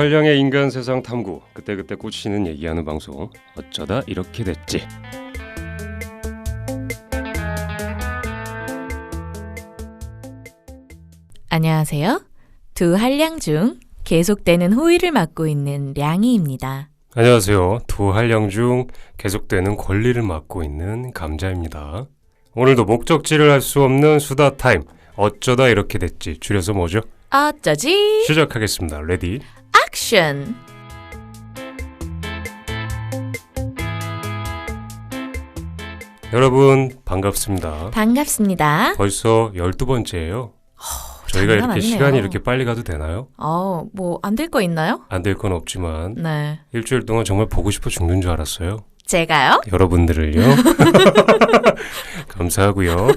한량의 인간 세상 탐구, 그때그때 꽂히는 얘기하는 방송, 어쩌다 이렇게 됐지. 안녕하세요. 두 한량 중 계속되는 호의를 맡고 있는 량이입니다. 안녕하세요. 두 한량 중 계속되는 권리를 맡고 있는 감자입니다. 오늘도 목적지를 알 수 없는 수다 타임, 어쩌다 이렇게 됐지. 줄여서 뭐죠? 어쩌지? 시작하겠습니다. 레디 액션! 여러분 반갑습니다. 반갑습니다. 벌써 12번째예요. 저희가 이렇게 아니네요. 시간이 이렇게 빨리 가도 되나요? 뭐 안 될 거 있나요? 안 될 건 없지만 네. 일주일 동안 정말 보고 싶어 죽는 줄 알았어요. 제가요? 여러분들을요. 감사하고요.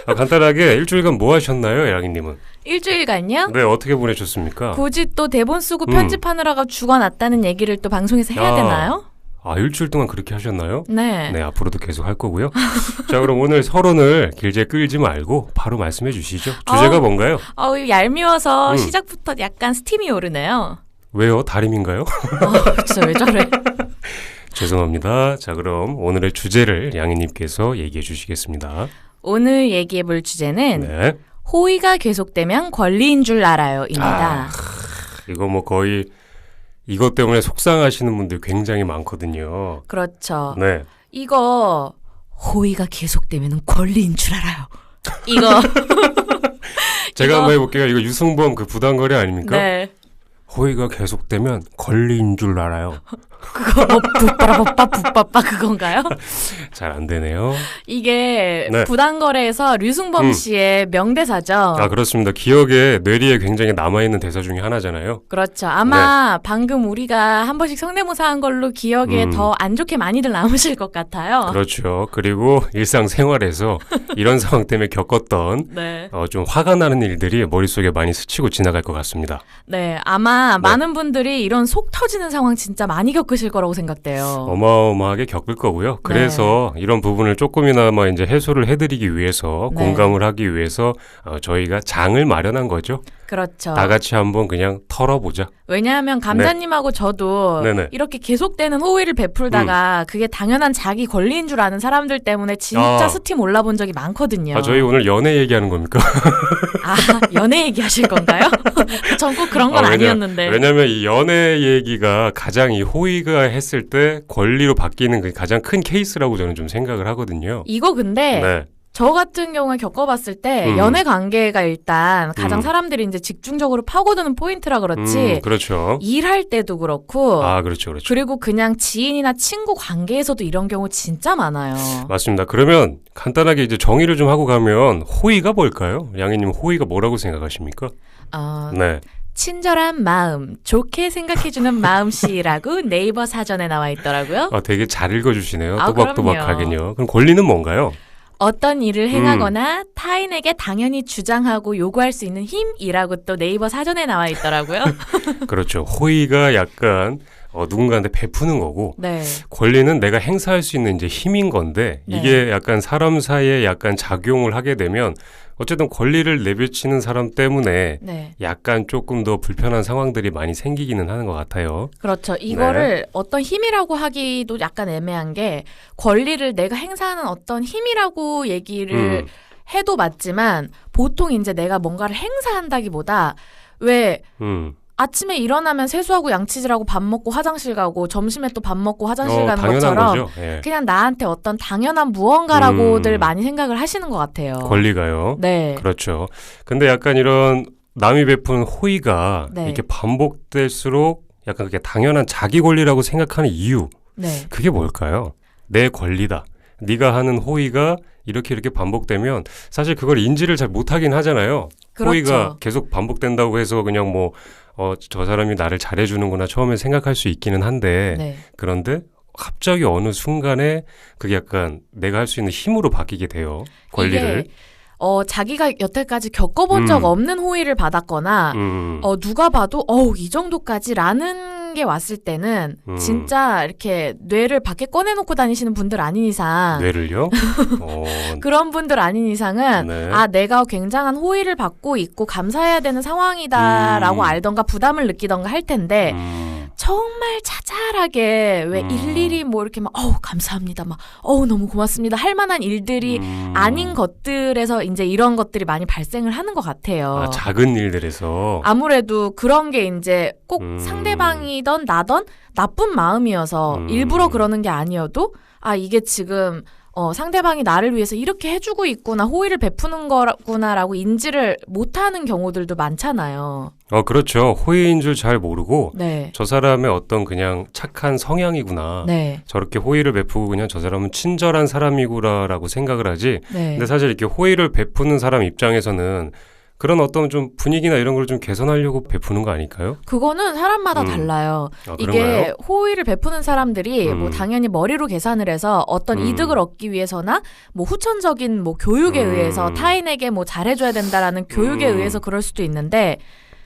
간단하게 일주일간 뭐 하셨나요, 양이님은? 일주일간요? 네, 어떻게 보내셨습니까? 굳이 또 대본 쓰고 편집하느라가 죽어났다는 얘기를 또 방송에서 해야 되나요? 일주일 동안 그렇게 하셨나요? 네. 네, 앞으로도 계속 할 거고요. 자, 그럼 오늘 서론을 길게 끌지 말고 바로 말씀해 주시죠. 주제가 뭔가요? 얄미워서 시작부터 약간 스팀이 오르네요. 왜요? 다림인가요? 진짜 왜 저래? 죄송합니다. 자, 그럼 오늘의 주제를 양이님께서 얘기해 주시겠습니다. 오늘 얘기해 볼 주제는 네. 호의가 계속되면 권리인 줄 알아요입니다. 이거 뭐 거의 이것 때문에 속상하시는 분들 굉장히 많거든요. 그렇죠. 네. 이거 호의가 계속되면 권리인 줄 알아요. 이거 제가 한번 해볼게요. 이거 유승범 그 부당거래 아닙니까? 네. 호의가 계속되면 권리인 줄 알아요. 그거 뭐 붓빠빠 그건가요? 잘 안 되네요. 이게 네. 부당거래에서 류승범 씨의 명대사죠. 그렇습니다. 기억에 뇌리에 굉장히 남아있는 대사 중에 하나잖아요. 그렇죠. 아마 방금 우리가 한 번씩 성대모사 한 걸로 기억에 더 안 좋게 많이들 남으실 것 같아요. 그렇죠. 그리고 일상생활에서 이런 상황 때문에 겪었던 네. 좀 화가 나는 일들이 머릿속에 많이 스치고 지나갈 것 같습니다. 네, 아마 많은 분들이 이런 속 터지는 상황 진짜 많이 겪으실 거라고 생각돼요. 어마어마하게 겪을 거고요. 그래서 이런 부분을 조금이나마 이제 해소를 해드리기 위해서 공감을 하기 위해서 저희가 장을 마련한 거죠. 그렇죠. 다 같이 한번 그냥 털어보자. 왜냐하면 감자님하고 저도 이렇게 계속되는 호의를 베풀다가 그게 당연한 자기 권리인 줄 아는 사람들 때문에 진짜 스팀 올라본 적이 많거든요. 저희 오늘 연애 얘기하는 겁니까? 연애 얘기하실 건가요? 전 꼭 그런 건 아니었는데. 왜냐면 이 연애 얘기가 가장 이 호의가 했을 때 권리로 바뀌는 그 가장 큰 케이스라고 저는 좀 생각을 하거든요. 이거 근데 저 같은 경우에 겪어봤을 때 연애 관계가 일단 가장 사람들이 이제 집중적으로 파고드는 포인트라 그렇지. 그렇죠. 일할 때도 그렇고. 그렇죠. 그리고 그냥 지인이나 친구 관계에서도 이런 경우 진짜 많아요. 맞습니다. 그러면 간단하게 이제 정의를 좀 하고 가면 호의가 뭘까요? 양희님 호의가 뭐라고 생각하십니까? 친절한 마음, 좋게 생각해주는 마음씨라고 네이버 사전에 나와 있더라고요. 되게 잘 읽어주시네요. 또박또박하긴요. 그럼 권리는 뭔가요? 어떤 일을 행하거나 타인에게 당연히 주장하고 요구할 수 있는 힘이라고 또 네이버 사전에 나와 있더라고요. 그렇죠. 호의가 약간 누군가한테 베푸는 거고 권리는 내가 행사할 수 있는 이제 힘인 건데 이게 약간 사람 사이에 약간 작용을 하게 되면 어쨌든 권리를 내비치는 사람 때문에 약간 조금 더 불편한 상황들이 많이 생기기는 하는 것 같아요. 그렇죠. 이거를 어떤 힘이라고 하기도 약간 애매한 게 권리를 내가 행사하는 어떤 힘이라고 얘기를 해도 맞지만 보통 이제 내가 뭔가를 행사한다기보다 아침에 일어나면 세수하고 양치질하고 밥 먹고 화장실 가고 점심에 또 밥 먹고 화장실 가는 것처럼 그냥 나한테 어떤 당연한 무언가라고들 많이 생각을 하시는 것 같아요. 권리가요? 네. 그렇죠. 근데 약간 이런 남이 베푸는 호의가 이렇게 반복될수록 약간 그게 당연한 자기 권리라고 생각하는 이유 그게 뭘까요? 내 권리다. 네가 하는 호의가 이렇게 반복되면 사실 그걸 인지를 잘 못하긴 하잖아요. 그렇죠. 호의가 계속 반복된다고 해서 그냥 저 사람이 나를 잘해주는구나 처음에 생각할 수 있기는 한데 그런데 갑자기 어느 순간에 그게 약간 내가 할 수 있는 힘으로 바뀌게 돼요. 권리를. 이게 자기가 여태까지 겪어본 적 없는 호의를 받았거나 누가 봐도 이 정도까지라는 단계 왔을 때는 진짜 이렇게 뇌를 밖에 꺼내놓고 다니시는 분들 아닌 이상 뇌를요? 그런 분들 아닌 이상은 네. 아 내가 굉장한 호의를 받고 있고 감사해야 되는 상황이다라고 알던가 부담을 느끼던가 할 텐데 정말 자잘하게 왜 일일이 뭐 이렇게 막 감사합니다 막 너무 고맙습니다 할 만한 일들이 아닌 것들에서 이제 이런 것들이 많이 발생을 하는 것 같아요. 아, 작은 일들에서 아무래도 그런 게 이제 꼭 상대방이던 나던 나쁜 마음이어서 일부러 그러는 게 아니어도 아 이게 지금 상대방이 나를 위해서 이렇게 해주고 있구나 호의를 베푸는 거구나라고 인지를 못하는 경우들도 많잖아요. 그렇죠. 호의인 줄 잘 모르고 네. 저 사람의 어떤 그냥 착한 성향이구나. 네. 저렇게 호의를 베푸고 그냥 저 사람은 친절한 사람이구나라고 생각을 하지. 네. 근데 사실 이렇게 호의를 베푸는 사람 입장에서는 그런 어떤 좀 분위기나 이런 걸 좀 개선하려고 베푸는 거 아닐까요? 그거는 사람마다 달라요. 이게 그런가요? 호의를 베푸는 사람들이 뭐 당연히 머리로 계산을 해서 어떤 이득을 얻기 위해서나 뭐 후천적인 뭐 교육에 의해서 타인에게 뭐 잘해줘야 된다라는 교육에 의해서 그럴 수도 있는데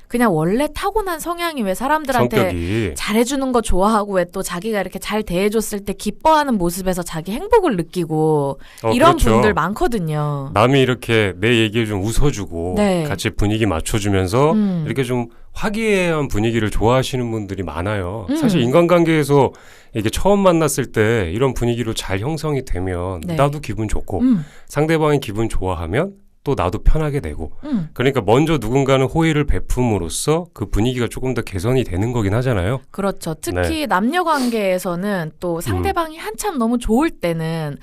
그냥 원래 타고난 성향이 왜 사람들한테 성격이. 잘해주는 거 좋아하고 왜 또 자기가 이렇게 잘 대해줬을 때 기뻐하는 모습에서 자기 행복을 느끼고 이런 그렇죠. 분들 많거든요. 남이 이렇게 내 얘기에 좀 웃어주고 네. 같이 분위기 맞춰주면서 이렇게 좀 화기애애한 분위기를 좋아하시는 분들이 많아요. 사실 인간관계에서 이게 처음 만났을 때 이런 분위기로 잘 형성이 되면 네. 나도 기분 좋고 상대방이 기분 좋아하면 또 나도 편하게 되고 그러니까 먼저 누군가는 호의를 베품으로써 그 분위기가 조금 더 개선이 되는 거긴 하잖아요. 그렇죠. 특히 남녀 관계에서는 또 상대방이 한참 너무 좋을 때는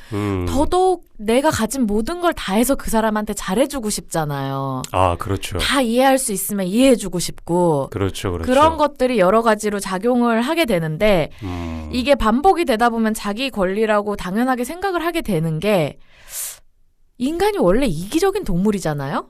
더더욱 내가 가진 모든 걸 다해서 그 사람한테 잘해주고 싶잖아요. 아, 그렇죠. 다 이해할 수 있으면 이해해주고 싶고 그렇죠. 그런 것들이 여러 가지로 작용을 하게 되는데 이게 반복이 되다 보면 자기 권리라고 당연하게 생각을 하게 되는 게 인간이 원래 이기적인 동물이잖아요?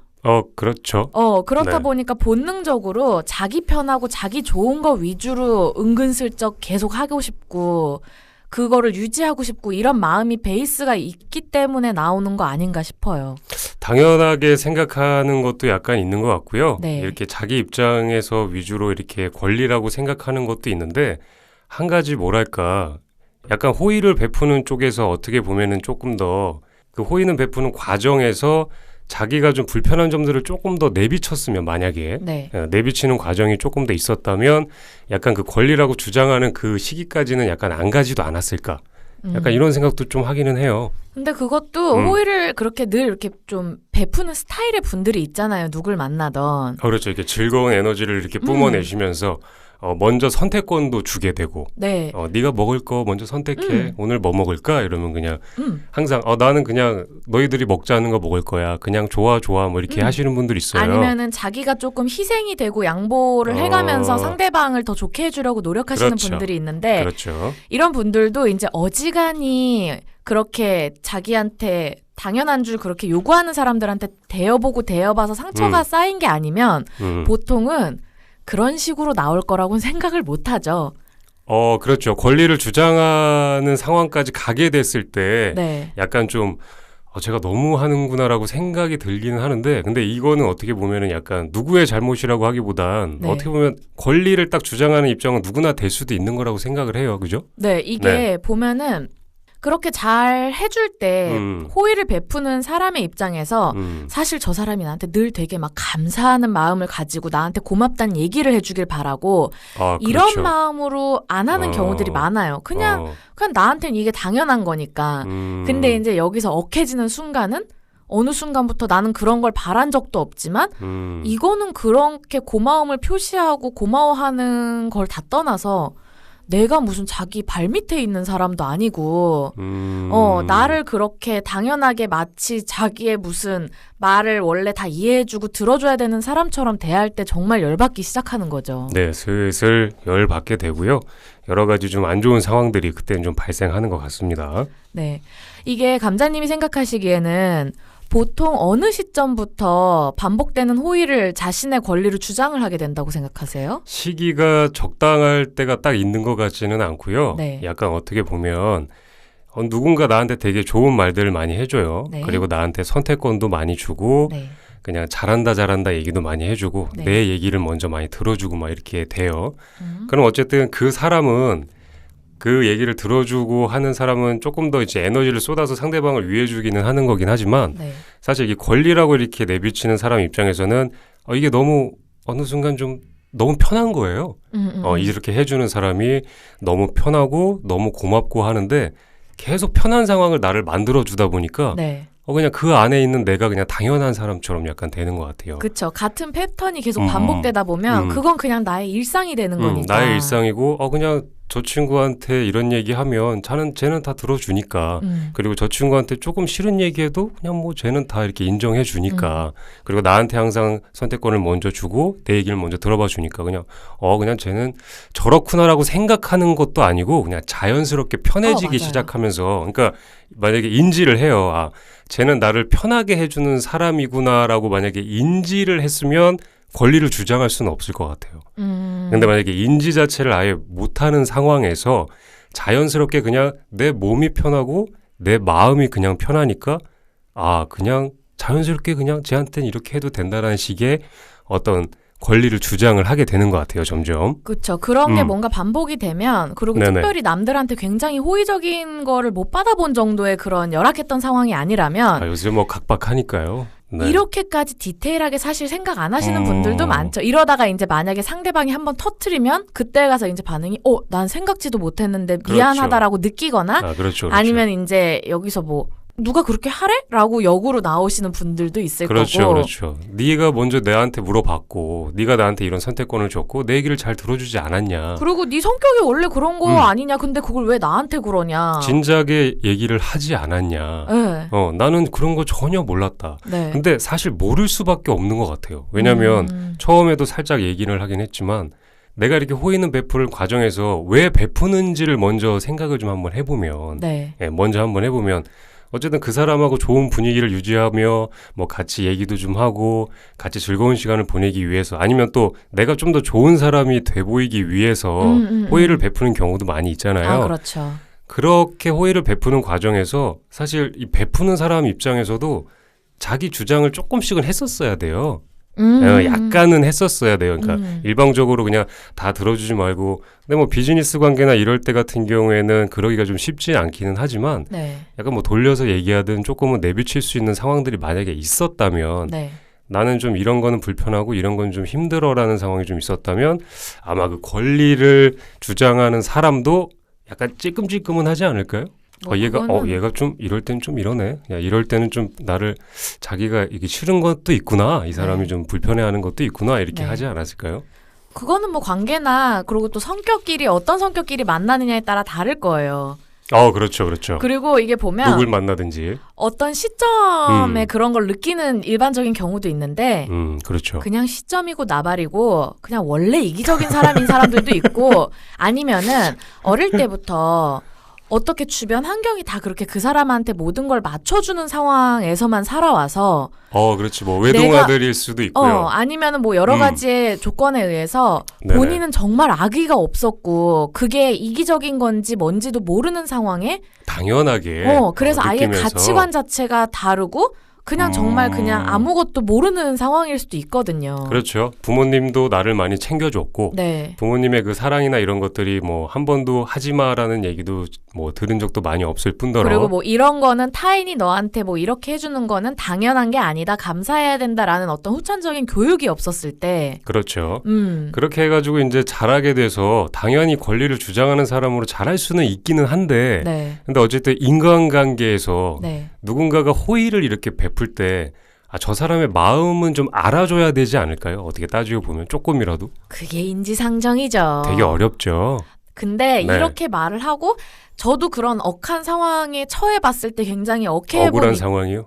그렇죠. 그렇다 네. 보니까 본능적으로 자기 편하고 자기 좋은 거 위주로 은근슬쩍 계속 하고 싶고 그거를 유지하고 싶고 이런 마음이 베이스가 있기 때문에 나오는 거 아닌가 싶어요. 당연하게 생각하는 것도 약간 있는 것 같고요. 네. 이렇게 자기 입장에서 위주로 이렇게 권리라고 생각하는 것도 있는데 한 가지 뭐랄까 약간 호의를 베푸는 쪽에서 어떻게 보면은 조금 더 그 호의는 베푸는 과정에서 자기가 좀 불편한 점들을 조금 더 내비쳤으면 만약에 네. 내비치는 과정이 조금 더 있었다면 약간 그 권리라고 주장하는 그 시기까지는 약간 안 가지도 않았을까. 약간 이런 생각도 좀 하기는 해요. 근데 그것도 호의를 그렇게 늘 이렇게 좀 베푸는 스타일의 분들이 있잖아요. 누굴 만나던. 그렇죠. 이렇게 즐거운 에너지를 이렇게 뿜어내시면서 먼저 선택권도 주게 되고 네. 네가 먹을 거 먼저 선택해. 오늘 뭐 먹을까? 이러면 그냥 항상 나는 그냥 너희들이 먹자는 거 먹을 거야. 그냥 좋아 뭐 이렇게 하시는 분들 있어요. 아니면은 자기가 조금 희생이 되고 양보를 해가면서 상대방을 더 좋게 해주려고 노력하시는 그렇죠. 분들이 있는데 그렇죠. 이런 분들도 이제 어지간히 그렇게 자기한테 당연한 줄 그렇게 요구하는 사람들한테 대여보고 대여봐서 상처가 쌓인 게 아니면 보통은 그런 식으로 나올 거라고는 생각을 못 하죠. 그렇죠. 권리를 주장하는 상황까지 가게 됐을 때 네. 약간 좀 제가 너무 하는구나라고 생각이 들기는 하는데 근데 이거는 어떻게 보면은 약간 누구의 잘못이라고 하기보단 네. 어떻게 보면 권리를 딱 주장하는 입장은 누구나 될 수도 있는 거라고 생각을 해요. 그죠? 네, 이게 보면은 그렇게 잘 해줄 때 호의를 베푸는 사람의 입장에서 사실 저 사람이 나한테 늘 되게 막 감사하는 마음을 가지고 나한테 고맙다는 얘기를 해주길 바라고 이런 그렇죠. 마음으로 안 하는 경우들이 많아요. 그냥 나한테는 이게 당연한 거니까. 근데 이제 여기서 억해지는 순간은 어느 순간부터 나는 그런 걸 바란 적도 없지만 이거는 그렇게 고마움을 표시하고 고마워하는 걸 다 떠나서 내가 무슨 자기 발밑에 있는 사람도 아니고 나를 그렇게 당연하게 마치 자기의 무슨 말을 원래 다 이해해주고 들어줘야 되는 사람처럼 대할 때 정말 열받기 시작하는 거죠. 네, 슬슬 열받게 되고요. 여러 가지 좀 안 좋은 상황들이 그때는 좀 발생하는 것 같습니다. 네, 이게 감자님이 생각하시기에는 보통 어느 시점부터 반복되는 호의를 자신의 권리로 주장을 하게 된다고 생각하세요? 시기가 적당할 때가 딱 있는 것 같지는 않고요. 네. 약간 어떻게 보면 누군가 나한테 되게 좋은 말들을 많이 해줘요. 네. 그리고 나한테 선택권도 많이 주고 네. 그냥 잘한다 잘한다 얘기도 많이 해주고 네. 내 얘기를 먼저 많이 들어주고 막 이렇게 돼요. 그럼 어쨌든 그 사람은 그 얘기를 들어주고 하는 사람은 조금 더 이제 에너지를 쏟아서 상대방을 위해주기는 하는 거긴 하지만 네. 사실 이게 권리라고 이렇게 내비치는 사람 입장에서는 이게 너무 어느 순간 좀 너무 편한 거예요. 이렇게 해주는 사람이 너무 편하고 너무 고맙고 하는데 계속 편한 상황을 나를 만들어주다 보니까 네. 그냥 그 안에 있는 내가 그냥 당연한 사람처럼 약간 되는 것 같아요. 그렇죠. 같은 패턴이 계속 반복되다 보면 그건 그냥 나의 일상이 되는 거니까. 나의 일상이고 그냥 저 친구한테 이런 얘기하면 쟤는 다 들어주니까 그리고 저 친구한테 조금 싫은 얘기해도 그냥 뭐 쟤는 다 이렇게 인정해 주니까 그리고 나한테 항상 선택권을 먼저 주고 내 얘기를 먼저 들어봐 주니까 그냥 그냥 쟤는 저렇구나라고 생각하는 것도 아니고 그냥 자연스럽게 편해지기 시작하면서 그러니까 만약에 인지를 해요. 쟤는 나를 편하게 해주는 사람이구나라고 만약에 인지를 했으면 권리를 주장할 수는 없을 것 같아요. 근데 만약에 인지 자체를 아예 못하는 상황에서 자연스럽게 그냥 내 몸이 편하고 내 마음이 그냥 편하니까 그냥 자연스럽게 그냥 쟤한테는 이렇게 해도 된다라는 식의 어떤 권리를 주장을 하게 되는 것 같아요, 점점. 그렇죠. 그런 게 뭔가 반복이 되면 그리고 네네. 특별히 남들한테 굉장히 호의적인 거를 못 받아본 정도의 그런 열악했던 상황이 아니라면 요새 뭐 각박하니까요. 네. 이렇게까지 디테일하게 사실 생각 안 하시는 분들도 많죠. 이러다가 이제 만약에 상대방이 한번 터트리면 그때 가서 이제 반응이 난 생각지도 못했는데 미안하다라고 느끼거나 그렇죠. 아니면 이제 여기서 뭐 누가 그렇게 하래? 라고 역으로 나오시는 분들도 있을 거고. 그렇죠. 네가 먼저 내한테 물어봤고 네가 나한테 이런 선택권을 줬고 내 얘기를 잘 들어주지 않았냐. 그리고 네 성격이 원래 그런 거 아니냐. 근데 그걸 왜 나한테 그러냐. 진작에 얘기를 하지 않았냐. 네. 나는 그런 거 전혀 몰랐다. 네. 근데 사실 모를 수밖에 없는 것 같아요. 왜냐하면 처음에도 살짝 얘기를 하긴 했지만 내가 이렇게 호의는 베풀 과정에서 왜 베푸는지를 먼저 생각을 좀 한번 해보면 먼저 한번 해보면 어쨌든 그 사람하고 좋은 분위기를 유지하며 뭐 같이 얘기도 좀 하고 같이 즐거운 시간을 보내기 위해서 아니면 또 내가 좀 더 좋은 사람이 돼 보이기 위해서 호의를 베푸는 경우도 많이 있잖아요. 그렇죠. 그렇게 호의를 베푸는 과정에서 사실 이 베푸는 사람 입장에서도 자기 주장을 조금씩은 했었어야 돼요. 약간은 했었어야 돼요. 그러니까 일방적으로 그냥 다 들어주지 말고 근데 뭐 비즈니스 관계나 이럴 때 같은 경우에는 그러기가 좀 쉽지 않기는 하지만 약간 뭐 돌려서 얘기하든 조금은 내비칠 수 있는 상황들이 만약에 있었다면 나는 좀 이런 거는 불편하고 이런 건 좀 힘들어라는 상황이 좀 있었다면 아마 그 권리를 주장하는 사람도 약간 찔끔찔끔은 하지 않을까요? 얘가 좀 이럴 때는 좀 이러네. 이럴 때는 좀 나를 자기가 이게 싫은 것도 있구나. 이 사람이 좀 불편해하는 것도 있구나. 이렇게 하지 않았을까요? 그거는 뭐 관계나 그리고 또 성격끼리 어떤 성격끼리 만나느냐에 따라 다를 거예요. 그렇죠. 그리고 이게 보면 누굴 만나든지 어떤 시점에 그런 걸 느끼는 일반적인 경우도 있는데 그렇죠. 그냥 시점이고 나발이고 그냥 원래 이기적인 사람인 사람들도 있고 아니면은 어릴 때부터 어떻게 주변 환경이 다 그렇게 그 사람한테 모든 걸 맞춰주는 상황에서만 살아와서 그렇지. 뭐 외동아들일 수도 있고요. 아니면은 뭐 여러 가지의 조건에 의해서 본인은 정말 악의가 없었고 그게 이기적인 건지 뭔지도 모르는 상황에 당연하게 그래서 아예 느끼면서. 가치관 자체가 다르고 그냥 정말 그냥 아무것도 모르는 상황일 수도 있거든요. 그렇죠. 부모님도 나를 많이 챙겨줬고 부모님의 그 사랑이나 이런 것들이 뭐 한 번도 하지마라는 얘기도 뭐 들은 적도 많이 없을 뿐더러 그리고 뭐 이런 거는 타인이 너한테 뭐 이렇게 해주는 거는 당연한 게 아니다. 감사해야 된다라는 어떤 후천적인 교육이 없었을 때 그렇죠. 그렇게 해가지고 이제 자라게 돼서 당연히 권리를 주장하는 사람으로 자랄 수는 있기는 한데 근데 어쨌든 인간관계에서 누군가가 호의를 이렇게 베풀 때 저 사람의 마음은 좀 알아줘야 되지 않을까요? 어떻게 따지고 보면 조금이라도. 그게 인지상정이죠. 되게 어렵죠. 근데 이렇게 말을 하고 저도 그런 억한 상황에 처해봤을 때 굉장히 억울한 상황이요?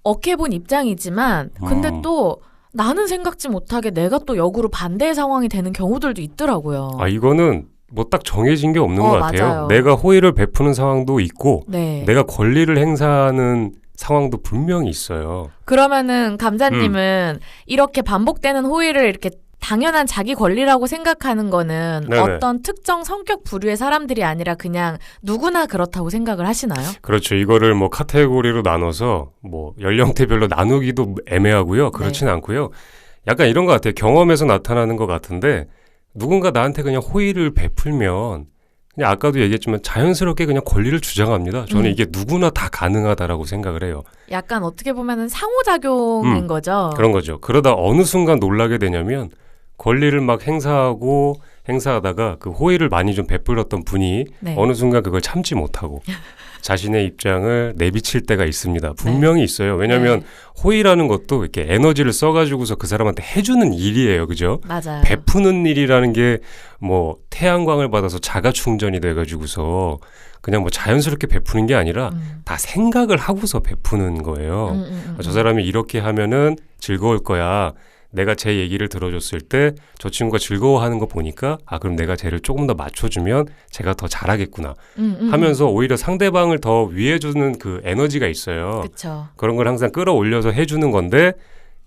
억해본 입장이지만 근데 또 나는 생각지 못하게 내가 또 역으로 반대의 상황이 되는 경우들도 있더라고요. 이거는 뭐 딱 정해진 게 없는 것 같아요. 맞아요. 내가 호의를 베푸는 상황도 있고 내가 권리를 행사하는 상황도 분명히 있어요. 그러면은 감자님은 이렇게 반복되는 호의를 이렇게 당연한 자기 권리라고 생각하는 거는 네네. 어떤 특정 성격 부류의 사람들이 아니라 그냥 누구나 그렇다고 생각을 하시나요? 그렇죠. 이거를 뭐 카테고리로 나눠서 뭐 연령대별로 나누기도 애매하고요. 그렇진 않고요. 약간 이런 것 같아요. 경험에서 나타나는 것 같은데 누군가 나한테 그냥 호의를 베풀면 그냥 아까도 얘기했지만 자연스럽게 그냥 권리를 주장합니다. 저는 이게 누구나 다 가능하다라고 생각을 해요. 약간 어떻게 보면은 상호작용인 거죠. 그런 거죠. 그러다 어느 순간 놀라게 되냐면 권리를 막 행사하다가 그 호의를 많이 좀 베풀었던 분이 어느 순간 그걸 참지 못하고 자신의 입장을 내비칠 때가 있습니다. 분명히 있어요. 왜냐하면 호의라는 것도 이렇게 에너지를 써가지고서 그 사람한테 해주는 일이에요. 그죠? 맞아요. 베푸는 일이라는 게 뭐 태양광을 받아서 자가 충전이 돼가지고서 그냥 뭐 자연스럽게 베푸는 게 아니라 다 생각을 하고서 베푸는 거예요. 저 사람이 이렇게 하면은 즐거울 거야. 내가 제 얘기를 들어줬을 때 저 친구가 즐거워하는 거 보니까 아 그럼 내가 쟤를 조금 더 맞춰주면 제가 더 잘하겠구나 하면서 오히려 상대방을 더 위해주는 그 에너지가 있어요. 그쵸. 그런 걸 항상 끌어올려서 해주는 건데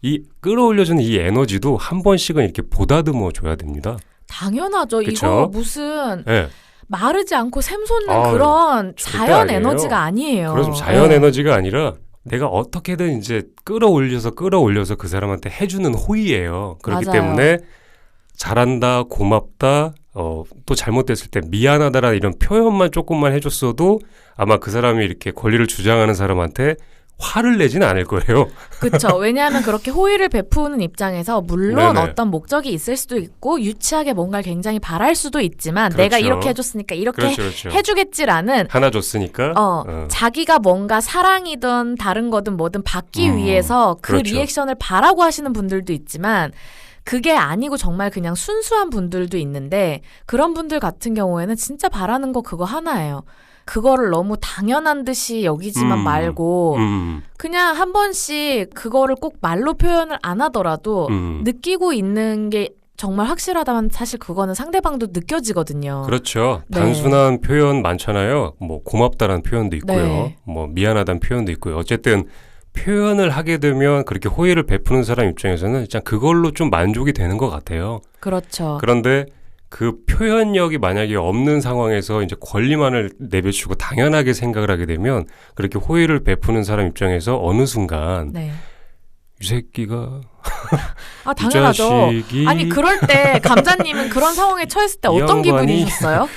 이 끌어올려주는 이 에너지도 한 번씩은 이렇게 보다듬어 줘야 됩니다. 당연하죠. 그쵸? 이거 무슨 네. 마르지 않고 샘솟는 그런 자연 아니에요. 에너지가 아니에요. 그래서 자연 에너지가 아니라 내가 어떻게든 이제 끌어올려서 그 사람한테 해주는 호의예요. 그렇기 맞아요. 때문에 잘한다, 고맙다, 또 잘못됐을 때 미안하다라는 이런 표현만 조금만 해줬어도 아마 그 사람이 이렇게 권리를 주장하는 사람한테 화를 내지는 않을 거예요. 그렇죠. 왜냐하면 그렇게 호의를 베푸는 입장에서 물론 네네. 어떤 목적이 있을 수도 있고 유치하게 뭔가를 굉장히 바랄 수도 있지만 그렇죠. 내가 이렇게 해줬으니까 이렇게 그렇죠. 해주겠지라는 하나 줬으니까. 자기가 뭔가 사랑이든 다른 거든 뭐든 받기 위해서 그 그렇죠. 리액션을 바라고 하시는 분들도 있지만 그게 아니고 정말 그냥 순수한 분들도 있는데 그런 분들 같은 경우에는 진짜 바라는 거 그거 하나예요. 그거를 너무 당연한 듯이 여기지만 말고 그냥 한 번씩 그거를 꼭 말로 표현을 안 하더라도 느끼고 있는 게 정말 확실하다면 사실 그거는 상대방도 느껴지거든요. 그렇죠. 네. 단순한 표현 많잖아요. 뭐 고맙다라는 표현도 있고요. 네. 뭐 미안하다는 표현도 있고요. 어쨌든 표현을 하게 되면 그렇게 호의를 베푸는 사람 입장에서는 진짜 그걸로 좀 만족이 되는 것 같아요. 그렇죠. 그런데 그 표현력이 만약에 없는 상황에서 이제 권리만을 내비추고 당연하게 생각을 하게 되면 그렇게 호의를 베푸는 사람 입장에서 어느 순간 이 새끼가 아 당연하죠. 이 자식이 아니 그럴 때 감자님은 그런 상황에 처했을 때 어떤 기분이셨어요?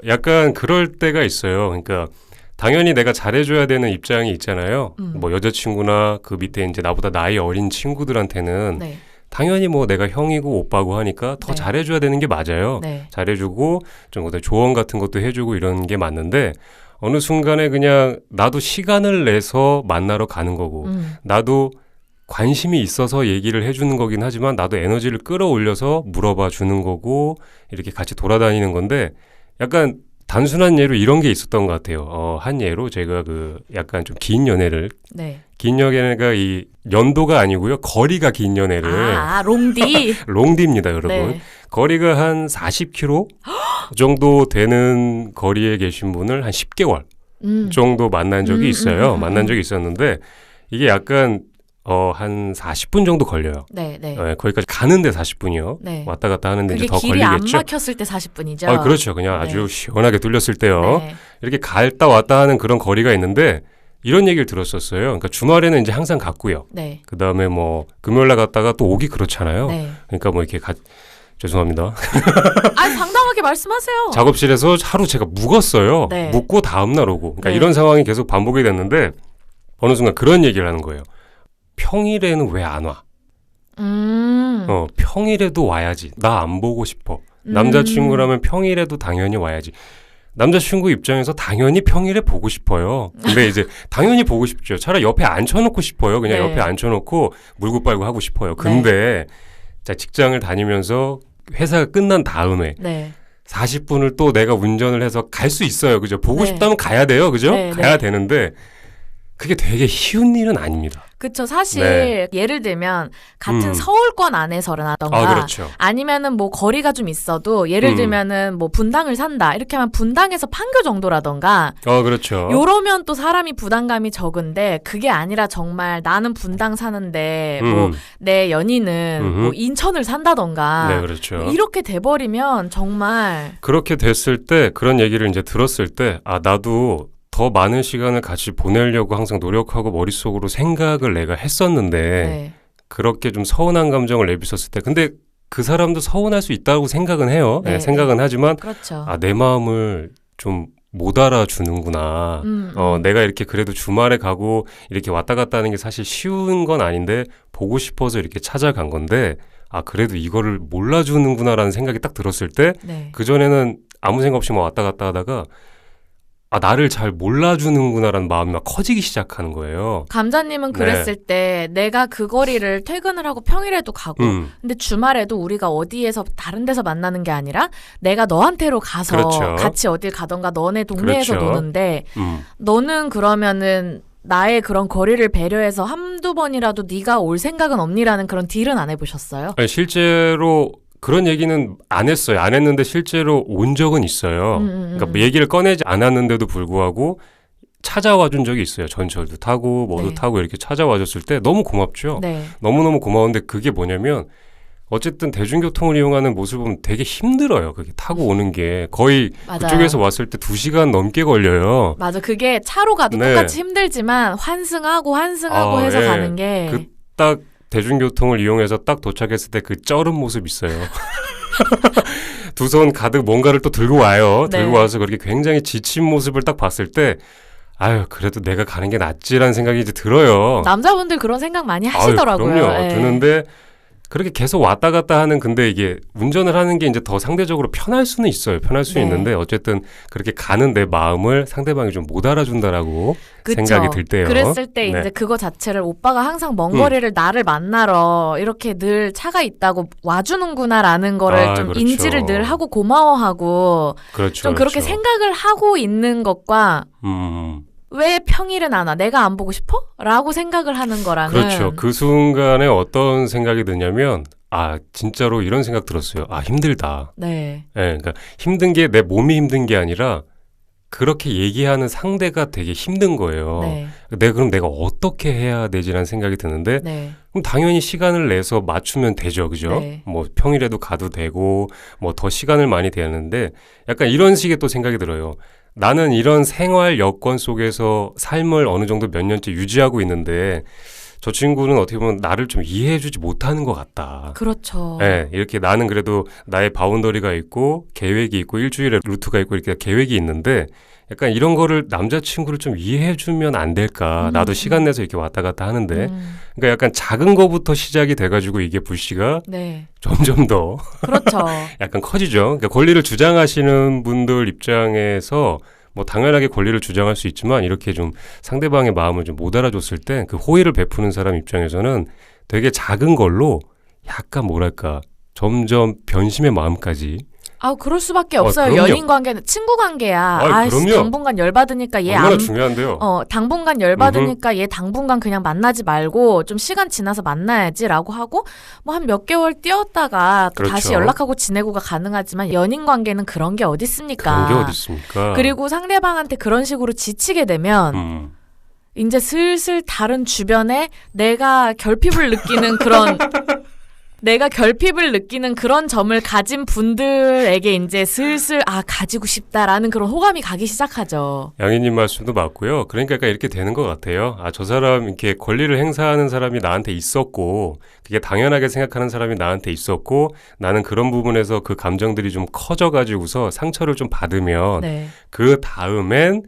약간 그럴 때가 있어요. 그러니까 당연히 내가 잘해줘야 되는 입장이 있잖아요. 뭐 여자친구나 그 밑에 이제 나보다 나이 어린 친구들한테는 당연히 뭐 내가 형이고 오빠고 하니까 더 잘해줘야 되는 게 맞아요. 잘해주고 좀 조언 같은 것도 해주고 이런 게 맞는데 어느 순간에 그냥 나도 시간을 내서 만나러 가는 거고 나도 관심이 있어서 얘기를 해주는 거긴 하지만 나도 에너지를 끌어올려서 물어봐 주는 거고 이렇게 같이 돌아다니는 건데 약간 단순한 예로 이런 게 있었던 것 같아요. 한 예로 제가 그 약간 좀 긴 연애를 긴 연애가 이 연도가 아니고요. 거리가 긴 연애를 롱디 롱디입니다, 여러분. 거리가 한 40km 정도 되는 거리에 계신 분을 한 10개월 정도 만난 적이 있어요. 만난 적이 있었는데 이게 약간 한 40분 정도 걸려요. 거기까지 가는데 40분이요. 왔다 갔다 하는데 이제 더 길이 걸리겠죠. 안 막혔을 때 40분이죠. 그렇죠. 그냥 아주 시원하게 뚫렸을 때요. 이렇게 갔다 왔다 하는 그런 거리가 있는데 이런 얘기를 들었었어요. 그러니까 주말에는 이제 항상 갔고요. 그다음에 뭐 금요일 날 갔다가 또 오기 그렇잖아요. 그러니까 뭐 이렇게 죄송합니다. 아니 당당하게 말씀하세요. 작업실에서 하루 제가 묵었어요. 묵고 다음 날 오고. 그러니까 이런 상황이 계속 반복이 됐는데 어느 순간 그런 얘기를 하는 거예요. 평일에는 왜 안 와? 평일에도 와야지. 나 안 보고 싶어. 남자친구라면 평일에도 당연히 와야지. 남자친구 입장에서 당연히 평일에 보고 싶어요. 근데 이제 당연히 보고 싶죠. 차라리 옆에 앉혀놓고 싶어요. 그냥 옆에 앉혀놓고 물고 빨고 하고 싶어요. 근데 자, 직장을 다니면서 회사가 끝난 다음에 40분을 또 내가 운전을 해서 갈 수 있어요. 그죠? 보고 싶다면 가야 돼요. 그죠? 가야 되는데 그게 되게 쉬운 일은 아닙니다. 그쵸. 사실 예를 들면 같은 서울권 안에서라던가 그렇죠. 아니면은 뭐 거리가 좀 있어도 예를 들면은 뭐 분당을 산다 이렇게 하면 분당에서 판교 정도라던가 그렇죠. 요러면 또 사람이 부담감이 적은데 그게 아니라 정말 나는 분당 사는데 뭐 내 연인은 뭐 인천을 산다던가 네, 그렇죠. 뭐 이렇게 돼버리면 정말 그렇게 됐을 때 그런 얘기를 이제 들었을 때 나도 더 많은 시간을 같이 보내려고 항상 노력하고 머릿속으로 생각을 내가 했었는데 그렇게 좀 서운한 감정을 내비쳤을 때 근데 그 사람도 서운할 수 있다고 생각은 해요. 생각은 하지만 그렇죠. 내 마음을 좀 못 알아주는구나. 내가 이렇게 그래도 주말에 가고 이렇게 왔다 갔다 하는 게 사실 쉬운 건 아닌데 보고 싶어서 이렇게 찾아간 건데 그래도 이거를 몰라주는구나라는 생각이 딱 들었을 때 그전에는 아무 생각 없이 막 왔다 갔다 하다가 나를 잘 몰라주는구나라는 마음이 막 커지기 시작하는 거예요. 감자님은 그랬을 때 내가 그 거리를 퇴근을 하고 평일에도 가고 근데 주말에도 우리가 어디에서 다른 데서 만나는 게 아니라 내가 너한테로 가서 그렇죠. 같이 어딜 가던가 너네 동네에서 그렇죠. 노는데 너는 그러면은 나의 그런 거리를 배려해서 한두 번이라도 네가 올 생각은 없니라는 그런 딜은 안 해보셨어요? 아니, 실제로 그런 얘기는 안 했어요. 안 했는데 실제로 온 적은 있어요. 그러니까 얘기를 꺼내지 않았는데도 불구하고 찾아와 준 적이 있어요. 전철도 타고 뭐도 타고 이렇게 찾아와 줬을 때 너무 고맙죠. 너무너무 고마운데 그게 뭐냐면 어쨌든 대중교통을 이용하는 모습을 보면 되게 힘들어요. 그게 타고 오는 게 거의 맞아요. 그쪽에서 왔을 때 2시간 넘게 걸려요. 맞아. 그게 차로 가도 똑같이 힘들지만 환승하고 해서 가는 게 딱 대중교통을 이용해서 딱 도착했을 때 그 쩔은 모습 있어요. 두 손 가득 뭔가를 또 들고 와요. 들고 와서 그렇게 굉장히 지친 모습을 딱 봤을 때 그래도 내가 가는 게 낫지라는 생각이 이제 들어요. 남자분들 그런 생각 많이 하시더라고요. 그럼요. 드는데 그렇게 계속 왔다 갔다 하는 근데 이게 운전을 하는 게 이제 더 상대적으로 편할 수는 있어요. 편할 수 있는데 어쨌든 그렇게 가는 내 마음을 상대방이 좀 못 알아준다라고 생각이 들 때요. 그랬을 때 이제 그거 자체를 오빠가 항상 먼 거리를 나를 만나러 이렇게 늘 차가 있다고 와주는구나라는 거를 좀 그렇죠. 인지를 늘 하고 고마워하고 좀 그렇게 생각을 하고 있는 것과 왜 평일은 안 와? 내가 안 보고 싶어? 라고 생각을 하는 거랑은 그렇죠. 그 순간에 어떤 생각이 드냐면 진짜로 이런 생각 들었어요. 힘들다. 그러니까 힘든 게 내 몸이 힘든 게 아니라 그렇게 얘기하는 상대가 되게 힘든 거예요. 그럼 내가 어떻게 해야 되지라는 생각이 드는데 그럼 당연히 시간을 내서 맞추면 되죠. 그죠? 뭐 평일에도 가도 되고 뭐 더 시간을 많이 대는데 약간 이런 식의 또 생각이 들어요. 나는 이런 생활 여건 속에서 삶을 어느 정도 몇 년째 유지하고 있는데 저 친구는 어떻게 보면 나를 좀 이해해주지 못하는 것 같다. 그렇죠. 이렇게 나는 그래도 나의 바운더리가 있고 계획이 있고 일주일에 루트가 있고 이렇게 계획이 있는데 약간 이런 거를 남자친구를 좀 이해해주면 안 될까. 나도 시간 내서 이렇게 왔다 갔다 하는데 그러니까 약간 작은 거부터 시작이 돼가지고 이게 불씨가 점점 더 그렇죠. 약간 커지죠. 그러니까 권리를 주장하시는 분들 입장에서 뭐 당연하게 권리를 주장할 수 있지만 이렇게 좀 상대방의 마음을 좀 못 알아줬을 때 그 호의를 베푸는 사람 입장에서는 되게 작은 걸로 약간 뭐랄까 점점 변심의 마음까지 그럴 수밖에 없어요. 연인 관계는 친구 관계야. 당분간 열받으니까 얘 얼마나 중요한데요. 당분간 열받으니까 얘 당분간 그냥 만나지 말고 좀 시간 지나서 만나야지라고 하고 뭐 한 몇 개월 뛰었다가 또 다시 연락하고 지내고가 가능하지만 연인 관계는 그런 게 어디 있습니까? 그런 게 어디 있습니까? 그리고 상대방한테 그런 식으로 지치게 되면 이제 슬슬 다른 주변에 내가 결핍을 느끼는 그런 점을 가진 분들에게 이제 슬슬 가지고 싶다라는 그런 호감이 가기 시작하죠. 양희님 말씀도 맞고요. 그러니까 약간 이렇게 되는 것 같아요. 저 사람 이렇게 권리를 행사하는 사람이 나한테 있었고 그게 당연하게 생각하는 사람이 나한테 있었고 나는 그런 부분에서 그 감정들이 좀 커져가지고서 상처를 좀 받으면 그 다음엔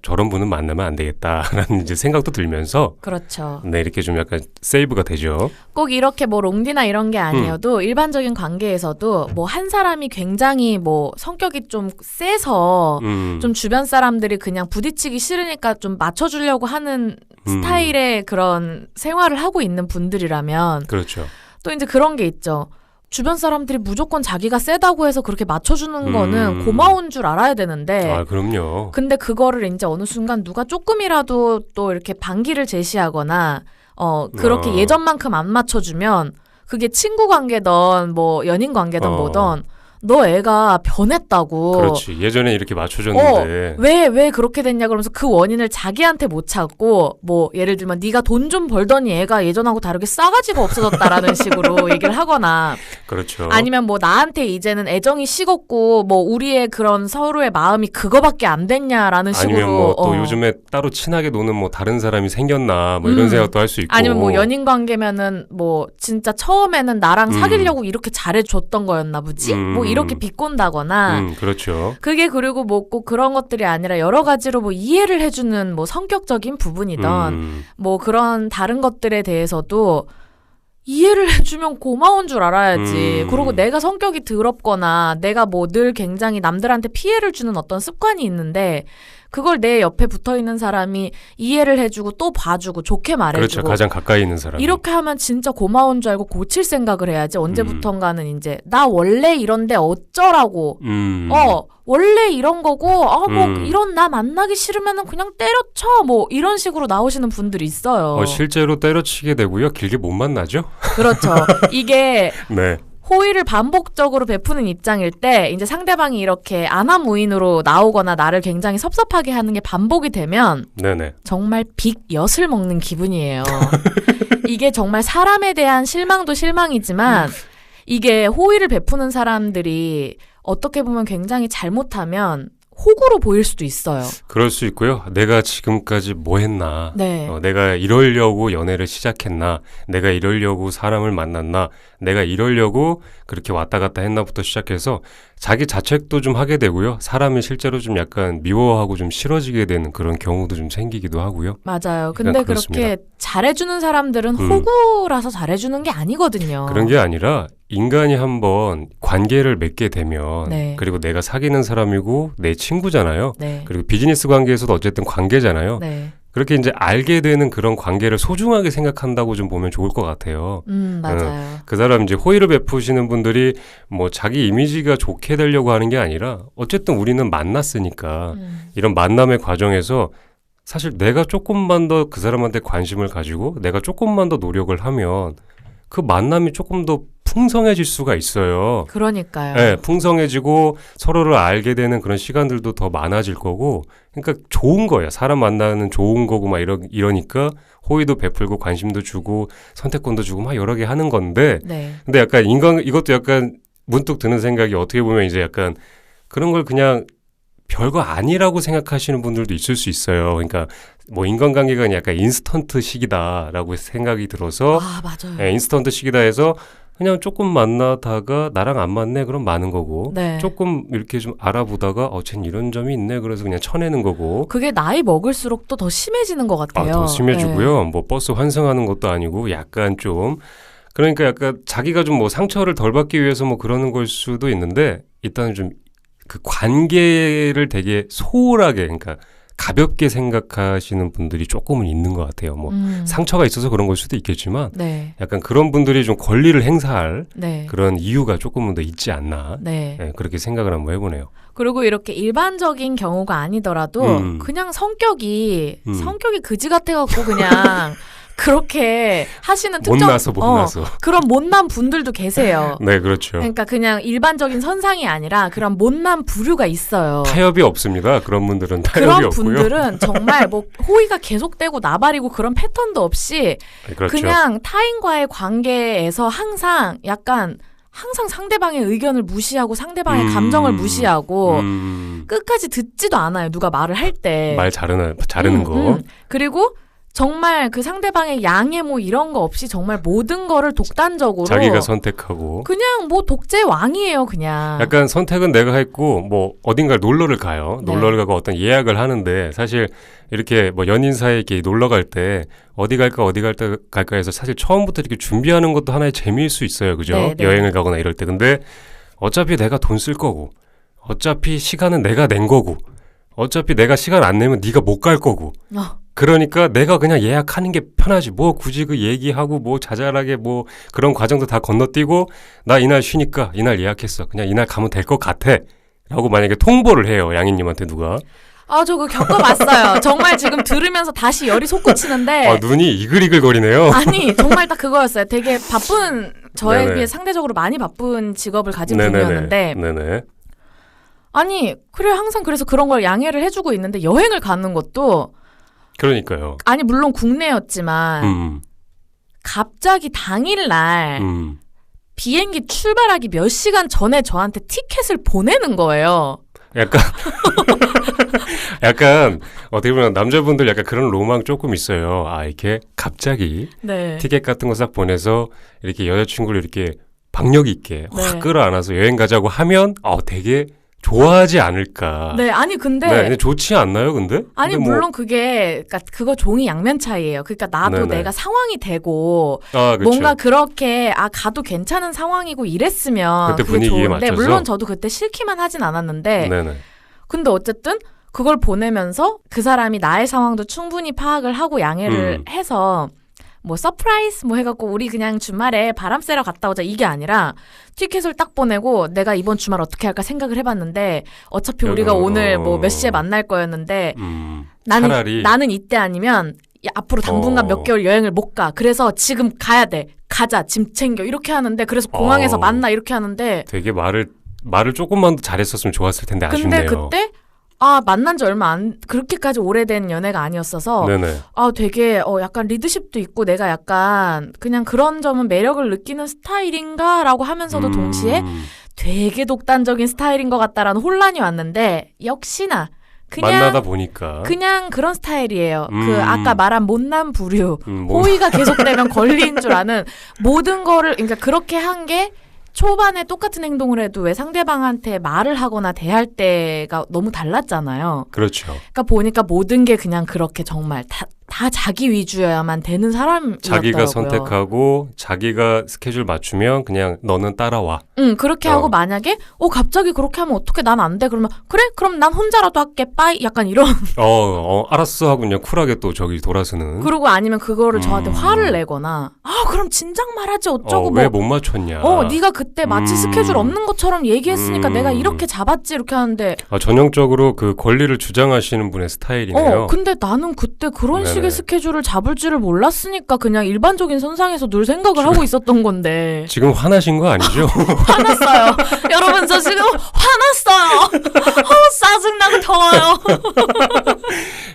저런 분은 만나면 안 되겠다라는 이제 생각도 들면서 그렇죠. 이렇게 좀 약간 세이브가 되죠. 꼭 이렇게 뭐 롱디나 이런 게 아니어도 일반적인 관계에서도 뭐 한 사람이 굉장히 뭐 성격이 좀 세서 좀 주변 사람들이 그냥 부딪히기 싫으니까 좀 맞춰주려고 하는 스타일의 그런 생활을 하고 있는 분들이라면 그렇죠. 또 이제 그런 게 있죠. 주변 사람들이 무조건 자기가 세다고 해서 그렇게 맞춰주는 거는 고마운 줄 알아야 되는데 그럼요. 근데 그거를 이제 어느 순간 누가 조금이라도 또 이렇게 반기를 제시하거나 그렇게 예전만큼 안 맞춰주면 그게 친구 관계든 뭐 연인 관계든 뭐든 너 애가 변했다고. 그렇지. 예전에 이렇게 맞춰줬는데. 왜 그렇게 됐냐 그러면서 그 원인을 자기한테 못 찾고 뭐 예를 들면 네가 돈 좀 벌더니 애가 예전하고 다르게 싸가지가 없어졌다라는 식으로 얘기를 하거나. 그렇죠. 아니면 뭐 나한테 이제는 애정이 식었고 뭐 우리의 그런 서로의 마음이 그거밖에 안 됐냐라는 식으로. 아니면 뭐 또 요즘에 따로 친하게 노는 뭐 다른 사람이 생겼나 뭐 이런 생각도 할 수 있고. 아니면 뭐 연인 관계면은 뭐 진짜 처음에는 나랑 사귀려고 이렇게 잘해줬던 거였나 보지? 뭐 이렇게 비꼰다거나. 그렇죠. 그게 그리고 뭐 꼭 그런 것들이 아니라 여러 가지로 뭐 이해를 해주는 뭐 성격적인 부분이든 뭐 그런 다른 것들에 대해서도 이해를 해주면 고마운 줄 알아야지. 그리고 내가 성격이 더럽거나 내가 뭐 늘 굉장히 남들한테 피해를 주는 어떤 습관이 있는데 그걸 내 옆에 붙어있는 사람이 이해를 해주고 또 봐주고 좋게 말해주고. 그렇죠. 가장 가까이 있는 사람. 이렇게 하면 진짜 고마운 줄 알고 고칠 생각을 해야지. 언제부턴가는 이제 나 원래 이런데 어쩌라고. 원래 이런 거고 뭐 이런 나 만나기 싫으면은 그냥 때려쳐 뭐 이런 식으로 나오시는 분들이 있어요. 실제로 때려치게 되고요. 길게 못 만나죠. 그렇죠. 이게 네. 호의를 반복적으로 베푸는 입장일 때 이제 상대방이 이렇게 안하무인으로 나오거나 나를 굉장히 섭섭하게 하는 게 반복이 되면 네네. 정말 빅엿을 먹는 기분이에요. 이게 정말 사람에 대한 실망도 실망이지만 이게 호의를 베푸는 사람들이 어떻게 보면 굉장히 잘못하면 호구로 보일 수도 있어요. 그럴 수 있고요. 내가 지금까지 뭐 했나. 네. 내가 이러려고 연애를 시작했나. 내가 이러려고 사람을 만났나. 내가 이러려고 그렇게 왔다 갔다 했나부터 시작해서 자기 자책도 좀 하게 되고요. 사람이 실제로 좀 약간 미워하고 좀 싫어지게 되는 그런 경우도 좀 생기기도 하고요. 맞아요. 근데 그렇게 잘해주는 사람들은 호구라서 잘해주는 게 아니거든요. 그런 게 아니라 인간이 한번 관계를 맺게 되면 네. 그리고 내가 사귀는 사람이고 내 친구잖아요. 네. 그리고 비즈니스 관계에서도 어쨌든 관계잖아요. 네. 그렇게 이제 알게 되는 그런 관계를 소중하게 생각한다고 좀 보면 좋을 것 같아요. 맞아요. 그 사람 이제 호의를 베푸시는 분들이 뭐 자기 이미지가 좋게 되려고 하는 게 아니라 어쨌든 우리는 만났으니까 이런 만남의 과정에서 사실 내가 조금만 더 그 사람한테 관심을 가지고 내가 조금만 더 노력을 하면 그 만남이 조금 더 풍성해질 수가 있어요. 그러니까요. 네, 풍성해지고 서로를 알게 되는 그런 시간들도 더 많아질 거고, 그러니까 좋은 거예요. 사람 만나는 좋은 거고 막 이러니까 호의도 베풀고 관심도 주고 선택권도 주고 막 여러 개 하는 건데, 네. 근데 약간 이것도 약간 문득 드는 생각이 어떻게 보면 이제 약간 그런 걸 그냥 별거 아니라고 생각하시는 분들도 있을 수 있어요. 그러니까 뭐 인간관계가 약간 인스턴트식이다라고 생각이 들어서, 맞아요. 네, 인스턴트식이다 해서 그냥 조금 만나다가 나랑 안 맞네 그럼 마는 거고 네. 조금 이렇게 좀 알아보다가 쟨 이런 점이 있네 그래서 그냥 쳐내는 거고 그게 나이 먹을수록 또 더 심해지는 것 같아요. 더 심해지고요. 네. 뭐 버스 환승하는 것도 아니고 약간 좀 그러니까 약간 자기가 좀 뭐 상처를 덜 받기 위해서 뭐 그러는 걸 수도 있는데 일단은 좀 그 관계를 되게 소홀하게 그러니까 가볍게 생각하시는 분들이 조금은 있는 것 같아요. 뭐 상처가 있어서 그런 걸 수도 있겠지만 네. 약간 그런 분들이 좀 권리를 행사할 네. 그런 이유가 조금은 더 있지 않나. 네. 네, 그렇게 생각을 한번 해보네요. 그리고 이렇게 일반적인 경우가 아니더라도 그냥 성격이 그지 같아갖고 그냥 그렇게 하시는 특정 못나서 그런 못난 분들도 계세요. 네, 그렇죠. 그러니까 그냥 일반적인 선상이 아니라 그런 못난 부류가 있어요. 타협이 없습니다. 그런 분들은 타협이 그런 없고요. 분들은 정말 뭐 호의가 계속되고 나발이고 그런 패턴도 없이 그렇죠. 그냥 타인과의 관계에서 항상 상대방의 의견을 무시하고 상대방의 감정을 무시하고 끝까지 듣지도 않아요. 누가 말을 할 때. 말 자르는 거. 그리고 정말 그 상대방의 양해 뭐 이런 거 없이 정말 모든 거를 독단적으로 자기가 선택하고 그냥 뭐 독재 왕이에요. 그냥 약간 선택은 내가 했고 뭐 어딘가를 놀러를 가요. 네. 놀러를 가고 어떤 예약을 하는데 사실 이렇게 뭐 연인 사이에 이렇게 놀러 갈 때 어디 갈까 해서 사실 처음부터 이렇게 준비하는 것도 하나의 재미일 수 있어요. 그죠? 네, 네. 여행을 가거나 이럴 때. 근데 어차피 내가 돈 쓸 거고 어차피 시간은 내가 낸 거고 어차피 내가 시간 안 내면 네가 못 갈 거고 그러니까 내가 그냥 예약하는 게 편하지. 뭐 굳이 그 얘기하고 뭐 자잘하게 뭐 그런 과정도 다 건너뛰고 나 이날 쉬니까 이날 예약했어. 그냥 이날 가면 될 것 같아. 라고 만약에 통보를 해요. 양이님한테 누가. 저 그거 겪어봤어요. 정말 지금 들으면서 다시 열이 솟구치는데. 눈이 이글이글거리네요. 아니, 정말 딱 그거였어요. 되게 바쁜, 저에 네네. 비해 상대적으로 많이 바쁜 직업을 가진 분이었는데. 네네. 아니, 그래, 항상 그래서 그런 걸 양해를 해주고 있는데, 여행을 가는 것도. 그러니까요. 아니, 물론 국내였지만, 갑자기 당일날, 비행기 출발하기 몇 시간 전에 저한테 티켓을 보내는 거예요. 약간 어떻게 보면 남자분들 약간 그런 로망 조금 있어요. 이렇게 갑자기 네. 티켓 같은 거 싹 보내서 이렇게 여자친구를 이렇게 박력 있게 확 끌어안아서 여행 가자고 하면 되게 좋아하지 않을까. 네, 아니 근데 근데 좋지 않나요, 근데? 아니 근데 물론 그거 종이 양면 차이예요. 그러니까 나도 네네. 내가 상황이 되고 그렇죠. 뭔가 그렇게 가도 괜찮은 상황이고 이랬으면 그때 그게 분위기에 좋은데 맞춰서? 물론 저도 그때 싫기만 하진 않았는데 네네. 근데 어쨌든 그걸 보내면서 그 사람이 나의 상황도 충분히 파악을 하고 양해를 해서 뭐 서프라이즈 뭐 해갖고 우리 그냥 주말에 바람 쐬러 갔다 오자 이게 아니라 티켓을 딱 보내고 내가 이번 주말 어떻게 할까 생각을 해봤는데 어차피 우리가 오늘 뭐 몇 시에 만날 거였는데 나는 이때 아니면 앞으로 당분간 몇 개월 여행을 못 가. 그래서 지금 가야 돼. 가자. 짐 챙겨. 이렇게 하는데 그래서 공항에서 만나 이렇게 하는데 되게 말을 조금만 더 잘했었으면 좋았을 텐데 아쉽네요. 근데 그때 만난 지 얼마 그렇게까지 오래된 연애가 아니었어서 네네. 되게 약간 리더십도 있고 내가 약간 그냥 그런 점은 매력을 느끼는 스타일인가라고 하면서도 동시에 되게 독단적인 스타일인 것 같다라는 혼란이 왔는데 역시나 그냥 만나다 보니까 그냥 그런 스타일이에요. 그 아까 말한 못난 부류 뭐. 호의가 계속되면 권리인 줄 아는 모든 거를 그러니까 그렇게 한 게 초반에 똑같은 행동을 해도 왜 상대방한테 말을 하거나 대할 때가 너무 달랐잖아요. 그렇죠. 그러니까 보니까 모든 게 그냥 그렇게 정말 다 자기 위주여야만 되는 사람이었더라고요. 자기가 선택하고 자기가 스케줄 맞추면 그냥 너는 따라와. 그렇게 하고 만약에 갑자기 그렇게 하면 어떻게 난 안 돼? 그러면 그래? 그럼 난 혼자라도 할게. 빠이. 약간 이런. 알았어 하고 그냥 쿨하게 또 저기 돌아서는. 그리고 아니면 그거를 저한테 화를 내거나 그럼 진작 말하지 어쩌고 왜 못 맞췄냐. 네가 그때 마치 스케줄 없는 것처럼 얘기했으니까 내가 이렇게 잡았지 이렇게 하는데 전형적으로 그 권리를 주장하시는 분의 스타일이네요. 근데 나는 그때 그런 네네. 식의 스케줄을 잡을 줄을 몰랐으니까 그냥 일반적인 선상에서 늘 생각을 하고 있었던 건데 지금 화나신 거 아니죠? 화났어요. 여러분 저 지금 화났어요. 짜증나고 더워요.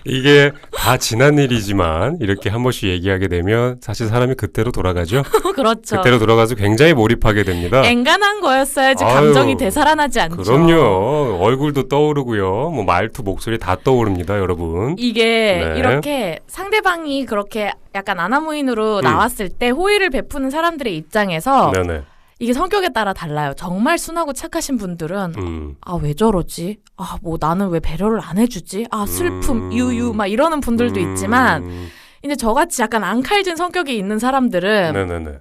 이게 다 지난 일이지만 이렇게 한 번씩 얘기하게 되면 사실 사람이 그때로 돌아가죠. 그렇죠. 그때로 돌아가서 굉장히 몰입하게 됩니다. 앵간한 거였어야지 감정이 되살아나지 않죠. 그럼요. 얼굴도 떠오르고요. 뭐 말투, 목소리 다 떠오릅니다, 여러분. 이게 이렇게 상대방이 그렇게 약간 아나무인으로 나왔을 때 호의를 베푸는 사람들의 입장에서 네네. 이게 성격에 따라 달라요. 정말 순하고 착하신 분들은 왜 저러지? 뭐 나는 왜 배려를 안 해주지? 슬픔, 유유 막 이러는 분들도 있지만 이제 저같이 약간 앙칼진 성격이 있는 사람들은 네네네.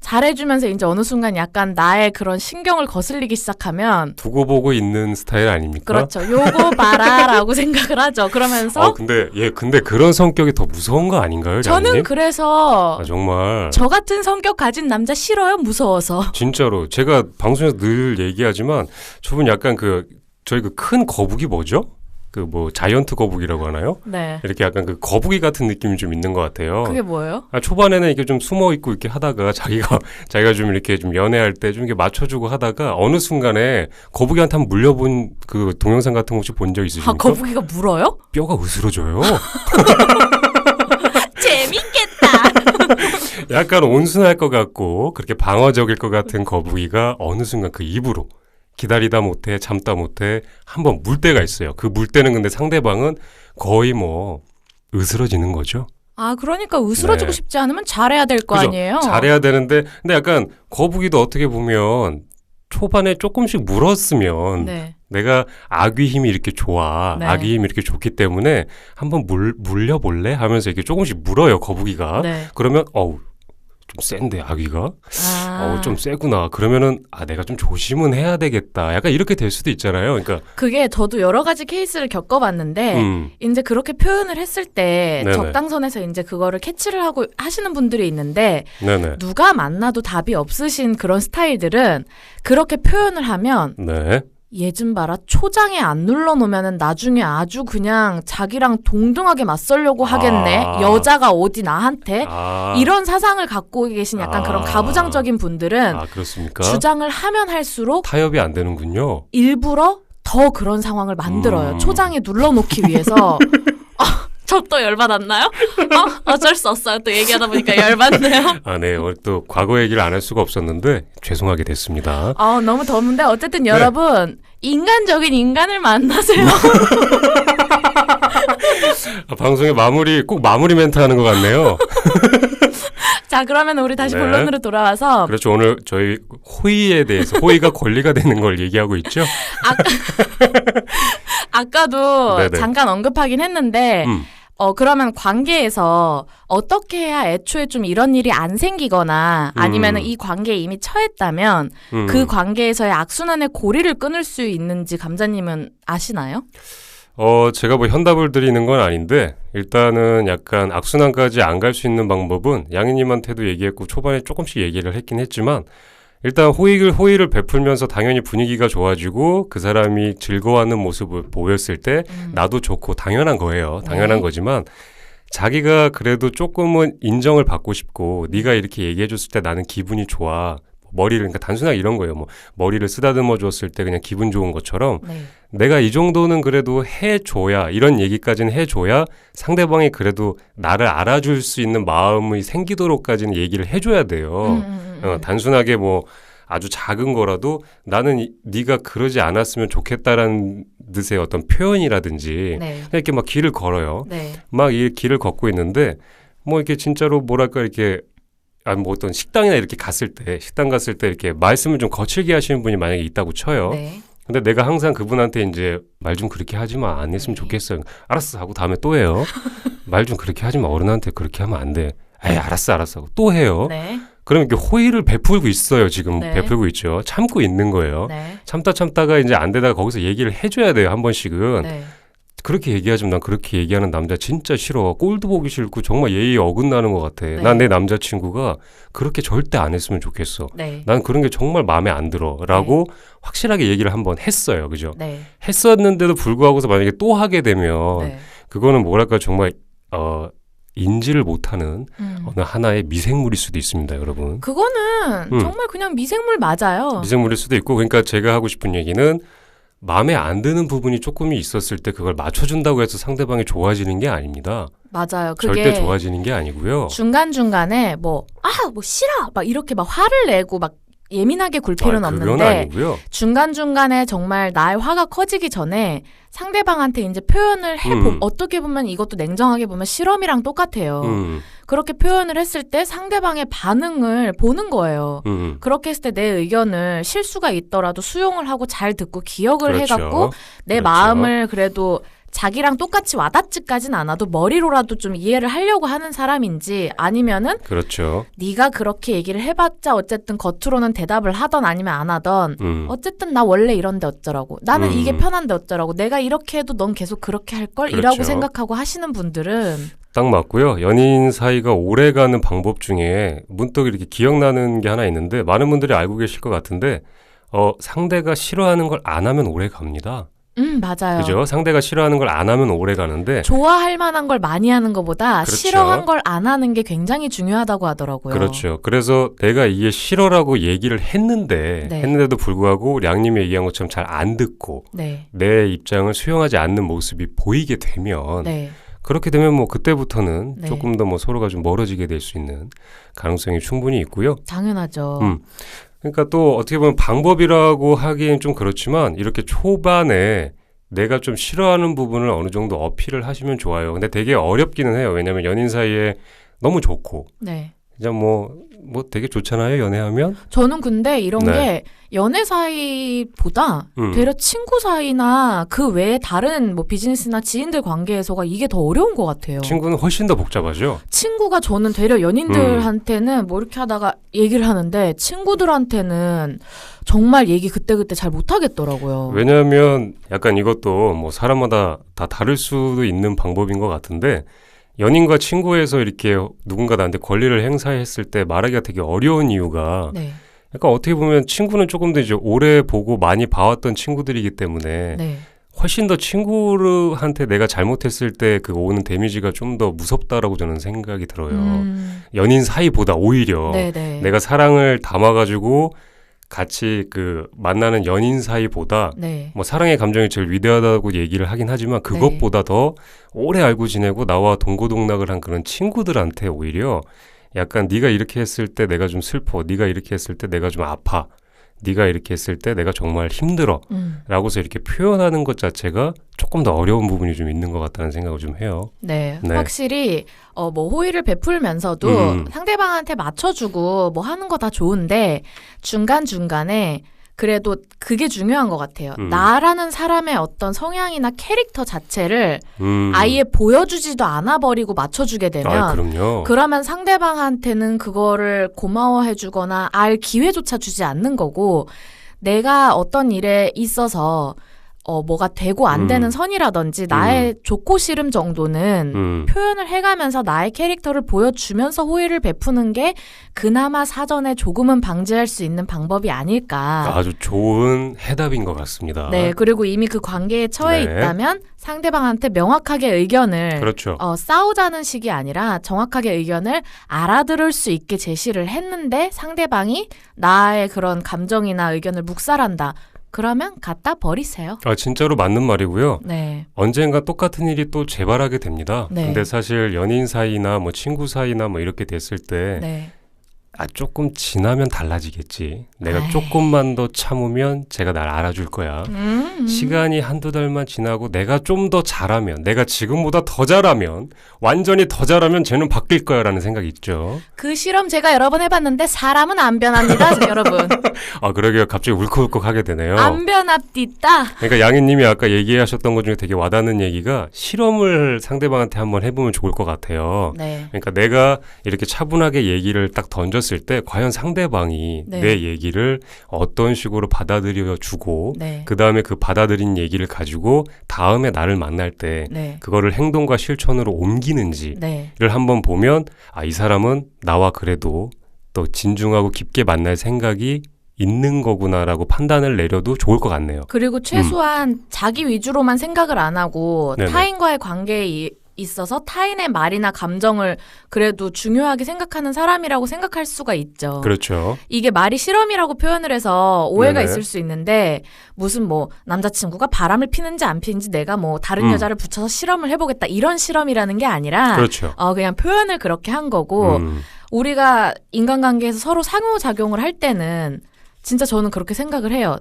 잘해주면서 이제 어느 순간 약간 나의 그런 신경을 거슬리기 시작하면 두고 보고 있는 스타일 아닙니까? 그렇죠. 요거 봐라라고 생각을 하죠. 그러면서 근데 그런 성격이 더 무서운 거 아닌가요, 저는 장님? 그래서 정말 저 같은 성격 가진 남자 싫어요. 무서워서. 진짜로 제가 방송에서 늘 얘기하지만 저분 약간 저희 큰 거북이 뭐죠? 자이언트 거북이라고 하나요? 네. 이렇게 약간 거북이 같은 느낌이 좀 있는 것 같아요. 그게 뭐예요? 초반에는 이게 좀 숨어 있고 이렇게 하다가 자기가 좀 이렇게 좀 연애할 때 좀 이렇게 맞춰주고 하다가 어느 순간에 거북이한테 한번 물려본 그 동영상 같은 거 혹시 본 적 있으십니까? 거북이가 물어요? 뼈가 으스러져요. 재밌겠다. 약간 온순할 것 같고 그렇게 방어적일 것 같은 거북이가 어느 순간 그 입으로 기다리다 못해 참다 못해 한번 물 때가 있어요. 그 물 때는 근데 상대방은 거의 으스러지는 거죠. 그러니까 으스러지고 싶지 않으면 잘해야 될 거 아니에요? 잘해야 되는데 근데 약간 거북이도 어떻게 보면 초반에 조금씩 물었으면 내가 아귀 힘이 이렇게 좋아. 아귀 힘이 이렇게 좋기 때문에 한번 물려볼래? 하면서 이렇게 조금씩 물어요, 거북이가. 그러면 좀 센데 아귀가 좀 세구나. 그러면은 내가 좀 조심은 해야 되겠다. 약간 이렇게 될 수도 있잖아요. 그러니까 그게 저도 여러 가지 케이스를 겪어봤는데 이제 그렇게 표현을 했을 때 적당선에서 이제 그거를 캐치를 하고 하시는 분들이 있는데 누가 만나도 답이 없으신 그런 스타일들은 그렇게 표현을 하면 얘 좀 봐라. 초장에 안 눌러놓으면 나중에 아주 그냥 자기랑 동등하게 맞서려고 하겠네. 여자가 어디 나한테. 이런 사상을 갖고 계신 약간 그런 가부장적인 분들은 그렇습니까? 주장을 하면 할수록 타협이 안 되는군요. 일부러 더 그런 상황을 만들어요. 초장에 눌러놓기 위해서. 저 또 열받았나요? 어쩔 수 없어요. 또 얘기하다 보니까 열받네요. 네. 오늘 또 과거 얘기를 안 할 수가 없었는데 죄송하게 됐습니다. 너무 더운데 어쨌든 여러분 인간적인 인간을 만나세요. 방송의 꼭 마무리 멘트 하는 것 같네요. 자, 그러면 우리 다시 본론으로 돌아와서. 그렇죠. 오늘 저희 호의에 대해서, 호의가 권리가 되는 걸 얘기하고 있죠. 아까도 네네. 잠깐 언급하긴 했는데 그러면 관계에서 어떻게 해야 애초에 좀 이런 일이 안 생기거나 아니면 이 관계에 이미 처했다면 그 관계에서의 악순환의 고리를 끊을 수 있는지 감자님은 아시나요? 제가 뭐 현답을 드리는 건 아닌데 일단은 약간 악순환까지 안 갈 수 있는 방법은 양희님한테도 얘기했고 초반에 조금씩 얘기를 했긴 했지만 일단 호의를 베풀면서 당연히 분위기가 좋아지고 그 사람이 즐거워하는 모습을 보였을 때 나도 좋고 당연한 거예요. 당연한 거지만 자기가 그래도 조금은 인정을 받고 싶고 네가 이렇게 얘기해줬을 때 나는 기분이 좋아. 그러니까 단순하게 이런 거예요. 뭐 머리를 쓰다듬어 줬을 때 그냥 기분 좋은 것처럼 내가 이 정도는 그래도 해줘야 이런 얘기까지는 해줘야 상대방이 그래도 나를 알아줄 수 있는 마음이 생기도록까지는 얘기를 해줘야 돼요. 단순하게 뭐 아주 작은 거라도 나는 네가 그러지 않았으면 좋겠다라는 듯의 어떤 표현이라든지 이렇게 막 길을 걸어요. 막 이 길을 걷고 있는데 뭐 이렇게 진짜로 뭐랄까 이렇게 뭐 어떤 식당 갔을 때 이렇게 말씀을 좀 거칠게 하시는 분이 만약에 있다고 쳐요. 근데 내가 항상 그분한테 이제 말 좀 그렇게 하지 마. 안 했으면 좋겠어요. 알았어 하고 다음에 또 해요. 말 좀 그렇게 하지 마. 어른한테 그렇게 하면 안 돼. 에이 알았어 하고 또 해요. 그러면 이렇게 호의를 베풀고 있어요. 지금 베풀고 있죠. 참고 있는 거예요. 참다가 이제 안 되다가 거기서 얘기를 해줘야 돼요. 한 번씩은. 그렇게 얘기하지만 난 그렇게 얘기하는 남자 진짜 싫어. 꼴도 보기 싫고 정말 예의에 어긋나는 것 같아. 난 내 남자친구가 그렇게 절대 안 했으면 좋겠어. 난 그런 게 정말 마음에 안 들어. 라고 확실하게 얘기를 한번 했어요. 그죠? 했었는데도 불구하고서 만약에 또 하게 되면 그거는 뭐랄까 정말 인지를 못하는 어느 하나의 미생물일 수도 있습니다. 여러분. 그거는 정말 그냥 미생물 맞아요. 미생물일 수도 있고 그러니까 제가 하고 싶은 얘기는 마음에 안 드는 부분이 조금이 있었을 때 그걸 맞춰준다고 해서 상대방이 좋아지는 게 아닙니다. 맞아요. 그게 절대 좋아지는 게 아니고요. 중간중간에 뭐 싫어! 막 이렇게 막 화를 내고 막 예민하게 굴 필요는 없는데 아니고요. 중간중간에 정말 나의 화가 커지기 전에 상대방한테 이제 표현을 어떻게 보면 이것도 냉정하게 보면 실험이랑 똑같아요. 그렇게 표현을 했을 때 상대방의 반응을 보는 거예요. 그렇게 했을 때 내 의견을 실수가 있더라도 수용을 하고 잘 듣고 기억을 해갖고 내 마음을 그래도 자기랑 똑같이 와닿지까지는 않아도 머리로라도 좀 이해를 하려고 하는 사람인지 아니면은 네가 그렇게 얘기를 해봤자 어쨌든 겉으로는 대답을 하던 아니면 안 하던 어쨌든 나 원래 이런데 어쩌라고 나는 이게 편한데 어쩌라고 내가 이렇게 해도 넌 계속 그렇게 할걸 이라고 생각하고 하시는 분들은 딱 맞고요. 연인 사이가 오래가는 방법 중에 문득 이렇게 기억나는 게 하나 있는데 많은 분들이 알고 계실 것 같은데 상대가 싫어하는 걸 안 하면 오래 갑니다. 맞아요. 그죠? 상대가 싫어하는 걸 안 하면 오래 가는데 좋아할 만한 걸 많이 하는 것보다 싫어한 걸 안 하는 게 굉장히 중요하다고 하더라고요. 그렇죠. 그래서 내가 이게 싫어라고 얘기를 했는데도 불구하고 량님이 얘기한 것처럼 잘 안 듣고 내 입장을 수용하지 않는 모습이 보이게 되면 그렇게 되면 뭐 그때부터는 조금 더 뭐 서로가 좀 멀어지게 될 수 있는 가능성이 충분히 있고요. 당연하죠. 그러니까 또 어떻게 보면 방법이라고 하기엔 좀 그렇지만 이렇게 초반에 내가 좀 싫어하는 부분을 어느 정도 어필을 하시면 좋아요. 근데 되게 어렵기는 해요. 왜냐하면 연인 사이에 너무 좋고 그냥 뭐 되게 좋잖아요. 연애하면. 저는 근데 이런 게 연애 사이보다 되려 친구 사이나 그 외에 다른 뭐 비즈니스나 지인들 관계에서가 이게 더 어려운 것 같아요. 친구는 훨씬 더 복잡하죠. 친구가 저는 되려 연인들한테는 뭐 이렇게 하다가 얘기를 하는데 친구들한테는 정말 얘기 그때그때 잘 못하겠더라고요. 왜냐하면 약간 이것도 뭐 사람마다 다 다를 수도 있는 방법인 것 같은데 연인과 친구에서 이렇게 누군가 나한테 권리를 행사했을 때 말하기가 되게 어려운 이유가 그러니까 어떻게 보면 친구는 조금 더 이제 오래 보고 많이 봐왔던 친구들이기 때문에 네. 훨씬 더 친구한테 내가 잘못했을 때 그 오는 데미지가 좀 더 무섭다라고 저는 생각이 들어요. 연인 사이보다 오히려 네네. 내가 사랑을 담아가지고 같이 그 만나는 연인 사이보다 네. 뭐 사랑의 감정이 제일 위대하다고 얘기를 하긴 하지만 그것보다 더 오래 알고 지내고 나와 동고동락을 한 그런 친구들한테 오히려 약간 네가 이렇게 했을 때 내가 좀 슬퍼, 네가 이렇게 했을 때 내가 좀 아파, 네가 이렇게 했을 때 내가 정말 힘들어 라고서 이렇게 표현하는 것 자체가 조금 더 어려운 부분이 좀 있는 것 같다는 생각을 좀 해요. 네. 확실히 뭐 호의를 베풀면서도 상대방한테 맞춰주고 뭐 하는 거 다 좋은데 중간중간에 그래도 그게 중요한 것 같아요. 나라는 사람의 어떤 성향이나 캐릭터 자체를 아예 보여주지도 않아버리고 맞춰주게 되면 그럼요. 그러면 상대방한테는 그거를 고마워해주거나 알 기회조차 주지 않는 거고 내가 어떤 일에 있어서 뭐가 되고 안 되는 선이라든지 나의 좋고 싫음 정도는 표현을 해가면서 나의 캐릭터를 보여주면서 호의를 베푸는 게 그나마 사전에 조금은 방지할 수 있는 방법이 아닐까. 아주 좋은 해답인 것 같습니다. 네, 그리고 이미 그 관계에 처해 있다면 상대방한테 명확하게 의견을 그렇죠. 싸우자는 식이 아니라 정확하게 의견을 알아들을 수 있게 제시를 했는데 상대방이 나의 그런 감정이나 의견을 묵살한다. 그러면 갖다 버리세요. 진짜로 맞는 말이고요. 네. 언젠가 똑같은 일이 또 재발하게 됩니다. 네. 근데 사실 연인 사이나 뭐 친구 사이나 뭐 이렇게 됐을 때 네. 조금 지나면 달라지겠지. 내가 조금만 더 참으면 제가 날 알아줄 거야. 시간이 한두 달만 지나고 내가 좀 더 잘하면, 내가 지금보다 더 잘하면, 완전히 더 잘하면 쟤는 바뀔 거야 라는 생각이 있죠. 그 실험 제가 여러 번 해봤는데 사람은 안 변합니다. 여러분. 그러게요. 갑자기 울컥울컥 하게 되네요. 안 변합디다. 그러니까 양희님이 아까 얘기하셨던 것 중에 되게 와닿는 얘기가 실험을 상대방한테 한번 해보면 좋을 것 같아요. 네. 그러니까 내가 이렇게 차분하게 얘기를 딱 던졌을 때 과연 상대방이 내 얘기를 어떤 식으로 받아들여 주고 그 다음에 그 받아들인 얘기를 가지고 다음에 나를 만날 때 그거를 행동과 실천으로 옮기는지를 한번 보면 이 사람은 나와 그래도 또 진중하고 깊게 만날 생각이 있는 거구나라고 판단을 내려도 좋을 것 같네요. 그리고 최소한 자기 위주로만 생각을 안 하고 타인과의 관계에 있어서 타인의 말이나 감정을 그래도 중요하게 생각하는 사람이라고 생각할 수가 있죠. 그렇죠. 이게 말이 실험이라고 표현을 해서 오해가 있을 수 있는데 무슨 뭐 남자친구가 바람을 피는지 안 피는지 내가 뭐 다른 여자를 붙여서 실험을 해보겠다 이런 실험이라는 게 아니라 그렇죠. 그냥 표현을 그렇게 한 거고 우리가 인간관계에서 서로 상호작용을 할 때는 진짜 저는 그렇게 생각을 해요.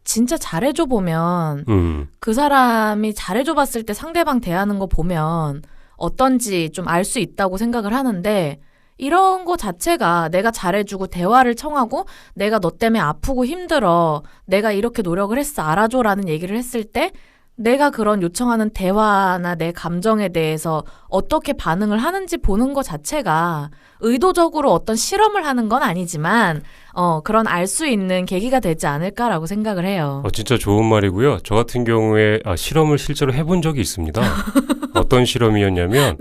진짜 잘해줘 보면 그 사람이 잘해줘 봤을 때 상대방 대하는 거 보면 어떤지 좀 알 수 있다고 생각을 하는데 이런 거 자체가 내가 잘해주고 대화를 청하고 내가 너 때문에 아프고 힘들어 내가 이렇게 노력을 했어 알아줘라는 얘기를 했을 때 내가 그런 요청하는 대화나 내 감정에 대해서 어떻게 반응을 하는지 보는 것 자체가 의도적으로 어떤 실험을 하는 건 아니지만 그런 알 수 있는 계기가 되지 않을까라고 생각을 해요. 진짜 좋은 말이고요. 저 같은 경우에 실험을 실제로 해본 적이 있습니다. 어떤 실험이었냐면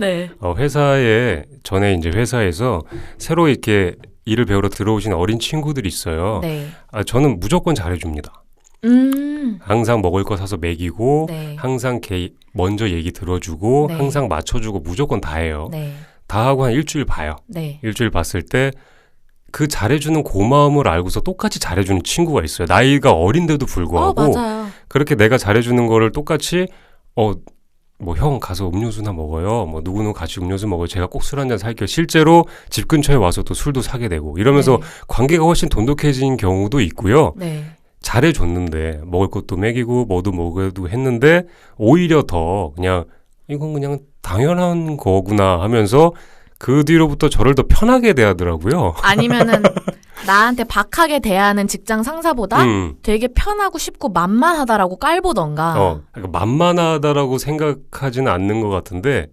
회사에 전에 이제 회사에서 새로 이렇게 일을 배우러 들어오신 어린 친구들이 있어요. 저는 무조건 잘해줍니다. 항상 먹을 거 사서 먹이고 항상 먼저 얘기 들어주고 항상 맞춰주고 무조건 다 해요. 다 하고 한 일주일 봐요. 일주일 봤을 때 그 잘해주는 고마움을 알고서 똑같이 잘해주는 친구가 있어요. 나이가 어린데도 불구하고 그렇게 내가 잘해주는 거를 똑같이 뭐 형 가서 음료수나 먹어요. 뭐 누구누구 같이 음료수 먹어요. 제가 꼭 술 한잔 살게요. 실제로 집 근처에 와서 또 술도 사게 되고 이러면서 관계가 훨씬 돈독해진 경우도 있고요. 잘해줬는데 먹을 것도 먹이고 뭐도 먹어도 했는데 오히려 더 그냥 이건 그냥 당연한 거구나 하면서 그 뒤로부터 저를 더 편하게 대하더라고요. 아니면은 나한테 박하게 대하는 직장 상사보다 되게 편하고 쉽고 만만하다라고 깔보던가. 그러니까 만만하다라고 생각하지는 않는 것 같은데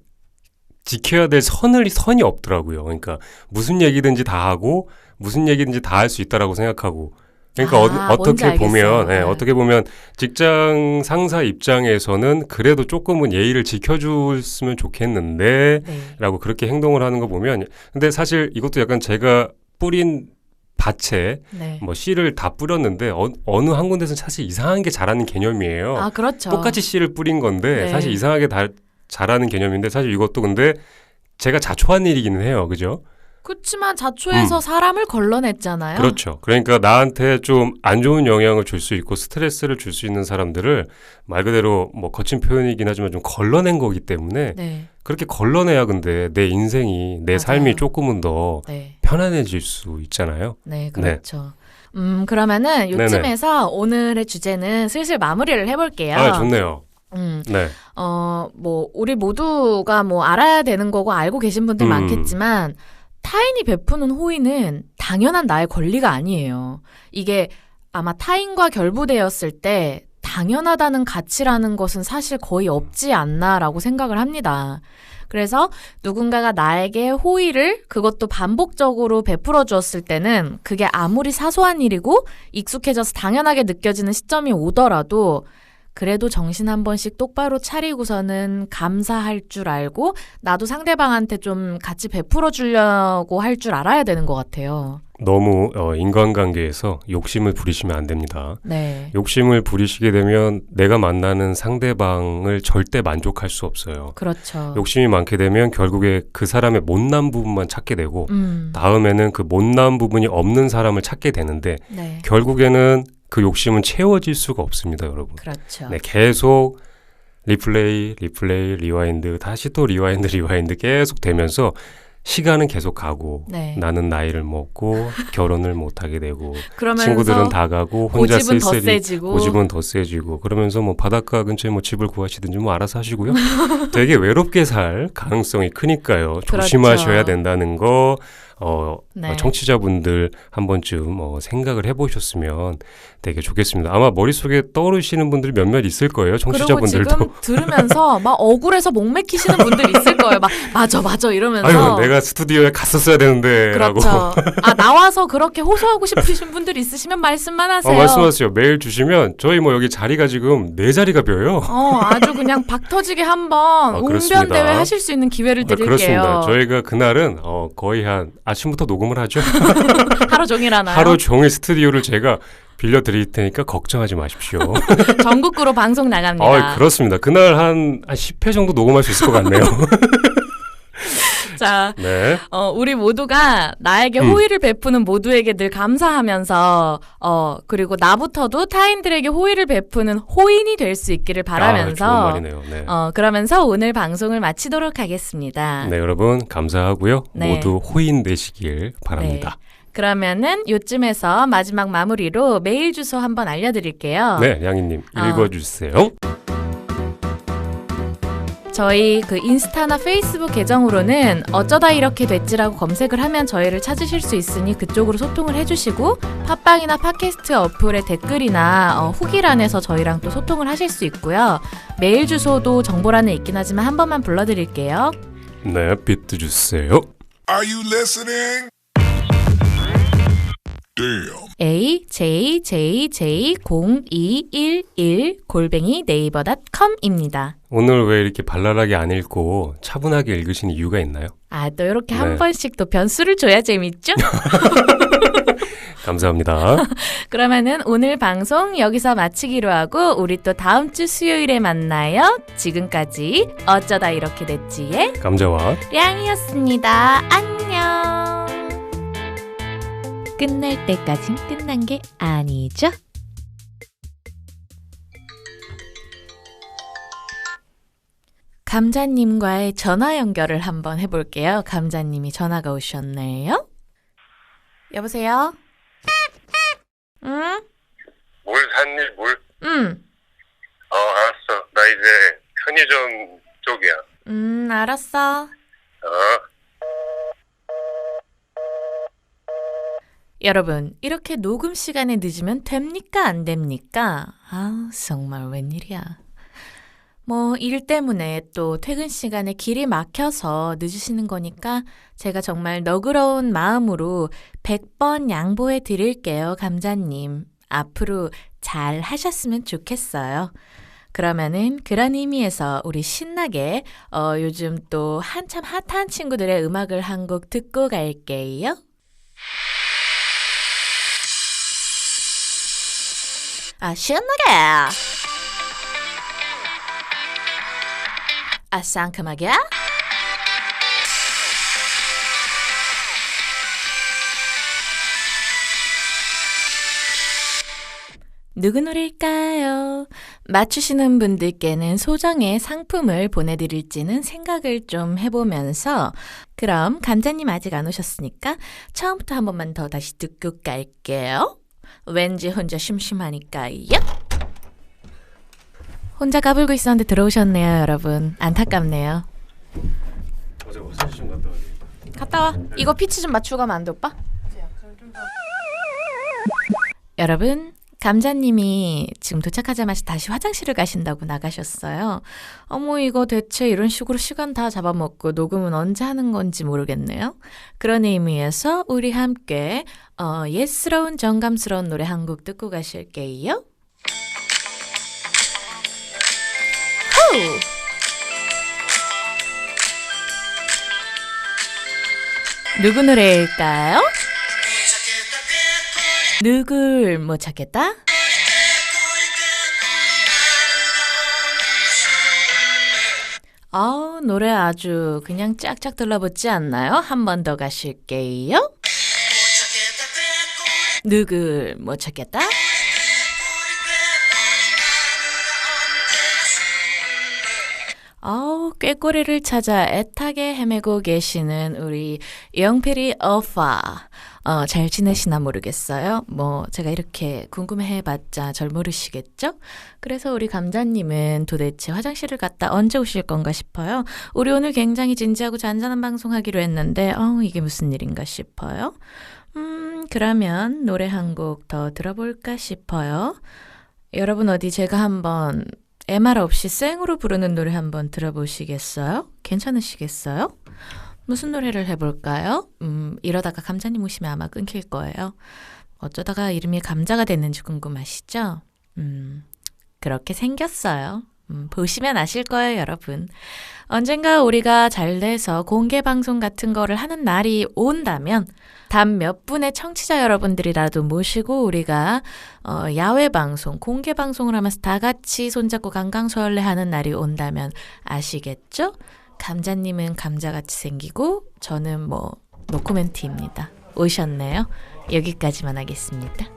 지켜야 될 선이 없더라고요. 그러니까 무슨 얘기든지 다 하고 무슨 얘기든지 다 할 수 있다라고 생각하고. 그러니까 어떻게 보면 직장 상사 입장에서는 그래도 조금은 예의를 지켜줬으면 좋겠는데 라고 그렇게 행동을 하는 거 보면 근데 사실 이것도 약간 제가 뿌린 밭에 네. 뭐 씨를 다 뿌렸는데 어느 한 군데서는 사실 이상한 게 자라는 개념이에요. 아, 그렇죠. 똑같이 씨를 뿌린 건데 네. 사실 이상하게 자라는 개념인데 사실 이것도 근데 제가 자초한 일이기는 해요. 그죠? 그렇지만 자초해서 사람을 걸러냈잖아요. 그렇죠. 그러니까 나한테 좀 안 좋은 영향을 줄 수 있고 스트레스를 줄 수 있는 사람들을 말 그대로 뭐 거친 표현이긴 하지만 좀 걸러낸 거기 때문에 네. 그렇게 걸러내야 근데 내 인생이 내 맞아요. 삶이 조금은 더 네. 편안해질 수 있잖아요. 네, 그렇죠. 그러면은 요쯤에서 오늘의 주제는 슬슬 마무리를 해볼게요. 아, 좋네요. 네. 뭐 우리 모두가 뭐 알아야 되는 거고 알고 계신 분들 많겠지만 타인이 베푸는 호의는 당연한 나의 권리가 아니에요. 이게 아마 타인과 결부되었을 때 당연하다는 가치라는 것은 사실 거의 없지 않나라고 생각을 합니다. 그래서 누군가가 나에게 호의를 그것도 반복적으로 베풀어 주었을 때는 그게 아무리 사소한 일이고 익숙해져서 당연하게 느껴지는 시점이 오더라도 그래도 정신 한 번씩 똑바로 차리고서는 감사할 줄 알고 나도 상대방한테 좀 같이 베풀어 주려고 할 줄 알아야 되는 것 같아요. 너무 인간관계에서 욕심을 부리시면 안 됩니다. 네. 욕심을 부리시게 되면 내가 만나는 상대방을 절대 만족할 수 없어요. 그렇죠. 욕심이 많게 되면 결국에 그 사람의 못난 부분만 찾게 되고 다음에는 그 못난 부분이 없는 사람을 찾게 되는데 네. 결국에는 그 욕심은 채워질 수가 없습니다, 여러분. 그렇죠. 네, 계속 리플레이, 리와인드, 다시 또 리와인드 계속 되면서 시간은 계속 가고 네. 나는 나이를 먹고 결혼을 못하게 되고 그러면서 친구들은 다 가고 혼자 고집은 더 쓸쓸히 세지고 고집은 더 세지고 그러면서 뭐 바닷가 근처에 뭐 집을 구하시든지 뭐 알아서 하시고요. 되게 외롭게 살 가능성이 크니까요. 조심하셔야 그렇죠. 된다는 거 네. 청취자분들 한 번쯤 생각을 해보셨으면 되게 좋겠습니다. 아마 머릿속에 떠오르시는 분들이 몇몇 있을 거예요. 청취자분들도. 그리고 지금 들으면서 막 억울해서 목 맥히시는 분들 있을 거예요. 막 맞아 이러면서. 아유, 내가 스튜디오에 갔었어야 되는데 라고. 그렇죠. 아, 나와서 그렇게 호소하고 싶으신 분들 있으시면 말씀만 하세요. 말씀하세요. 메일 주시면 저희 뭐 여기 자리가 지금 4자리가 비어요. 아주 그냥 박 터지게 한번 웅변 대회 하실 수 있는 기회를 드릴게요. 그렇습니다. 저희가 그날은 거의 한 아침부터 녹음을 하죠. 하루 종일 하나요? 하루 종일 스튜디오를 제가 빌려드릴 테니까 걱정하지 마십시오. 전국구로 방송 나갑니다. 그렇습니다. 그날 한 10회 정도 녹음할 수 있을 것 같네요. 자, 네. 우리 모두가 나에게 호의를 베푸는 모두에게 늘 감사하면서 그리고 나부터도 타인들에게 호의를 베푸는 호인이 될 수 있기를 바라면서 좋은 말이네요. 네. 그러면서 오늘 방송을 마치도록 하겠습니다. 네, 여러분 감사하고요. 네. 모두 호인 되시길 바랍니다. 네. 그러면은 요쯤에서 마지막 마무리로 메일 주소 한번 알려드릴게요. 네, 양희님 읽어주세요. 저희 그 인스타나 페이스북 계정으로는 어쩌다 이렇게 됐지라고 검색을 하면 저희를 찾으실 수 있으니 그쪽으로 소통을 해주시고 팟빵이나 팟캐스트 어플의 댓글이나 후기란에서 저희랑 또 소통을 하실 수 있고요. 메일 주소도 정보란에 있긴 하지만 한 번만 불러드릴게요. 네, 비트 주세요. Are you listening? Damn. ajj0211@네이버.com입니다. 오늘 왜 이렇게 발랄하게 안 읽고 차분하게 읽으신 이유가 있나요? 또 이렇게 한 번씩 또 변수를 줘야 재밌죠? 감사합니다. 그러면은 오늘 방송 여기서 마치기로 하고 우리 또 다음 주 수요일에 만나요. 지금까지 어쩌다 이렇게 됐지의 감자와 량이었습니다. 안녕. 끝날 때까진 끝난 게 아니죠? 감자님과의 전화 연결을 한번 해볼게요. 감자님이 전화가 오셨네요. 여보세요? 응? 물 샀니? 물? 응. 알았어. 나 이제 편의점 쪽이야. 알았어. 여러분, 이렇게 녹음 시간에 늦으면 됩니까? 안 됩니까? 정말 웬일이야. 일 때문에 또 퇴근 시간에 길이 막혀서 늦으시는 거니까 제가 정말 너그러운 마음으로 100번 양보해 드릴게요, 감자님. 앞으로 잘 하셨으면 좋겠어요. 그러면은 그런 의미에서 우리 신나게 요즘 또 한참 핫한 친구들의 음악을 한 곡 듣고 갈게요. 신나게. 상큼하게. 누구 노래일까요? 맞추시는 분들께는 소정의 상품을 보내드릴지는 생각을 좀 해보면서 그럼 감자님 아직 안 오셨으니까 처음부터 한 번만 더 다시 듣고 갈게요. 왠지 혼자 심심하니까요. 혼자 까불고 있었는데 들어오셨네요, 여러분. 안타깝네요. 어제 화장실 좀 갔다 와야 되겠다. 갔다 와. 이거 피치 좀 맞추고 가면 안 돼, 오빠? 여러분, 감자님이 지금 도착하자마자 다시 화장실을 가신다고 나가셨어요. 어머, 이거 대체 이런 식으로 시간 다 잡아먹고 녹음은 언제 하는 건지 모르겠네요. 그런 의미에서 우리 함께 옛스러운 정감스러운 노래 한 곡 듣고 가실게요. 후! 누구 노래일까요? 누굴 못 찾겠다? 노래 아주 그냥 짝짝 들러붙지 않나요? 한 번 더 가실게요. 누굴 못 찾겠다? 꾀꼬리를 찾아 애타게 헤매고 계시는 우리 영필이 오빠. 잘 지내시나 모르겠어요. 뭐 제가 이렇게 궁금해봤자 절 모르시겠죠? 그래서 우리 감자님은 도대체 화장실을 갔다 언제 오실 건가 싶어요. 우리 오늘 굉장히 진지하고 잔잔한 방송하기로 했는데 이게 무슨 일인가 싶어요. 그러면 노래 한 곡 더 들어볼까 싶어요. 여러분 어디 제가 한번 MR 없이 생으로 부르는 노래 한번 들어보시겠어요? 괜찮으시겠어요? 무슨 노래를 해볼까요? 이러다가 감자님 오시면 아마 끊길 거예요. 어쩌다가 이름이 감자가 됐는지 궁금하시죠? 그렇게 생겼어요. 보시면 아실 거예요, 여러분. 언젠가 우리가 잘 돼서 공개 방송 같은 거를 하는 날이 온다면 단 몇 분의 청취자 여러분들이라도 모시고 우리가 야외 방송, 공개 방송을 하면서 다 같이 손잡고 강강수월래 하는 날이 온다면 아시겠죠? 감자님은 감자같이 생기고 저는 노코멘트입니다. 오셨네요. 여기까지만 하겠습니다.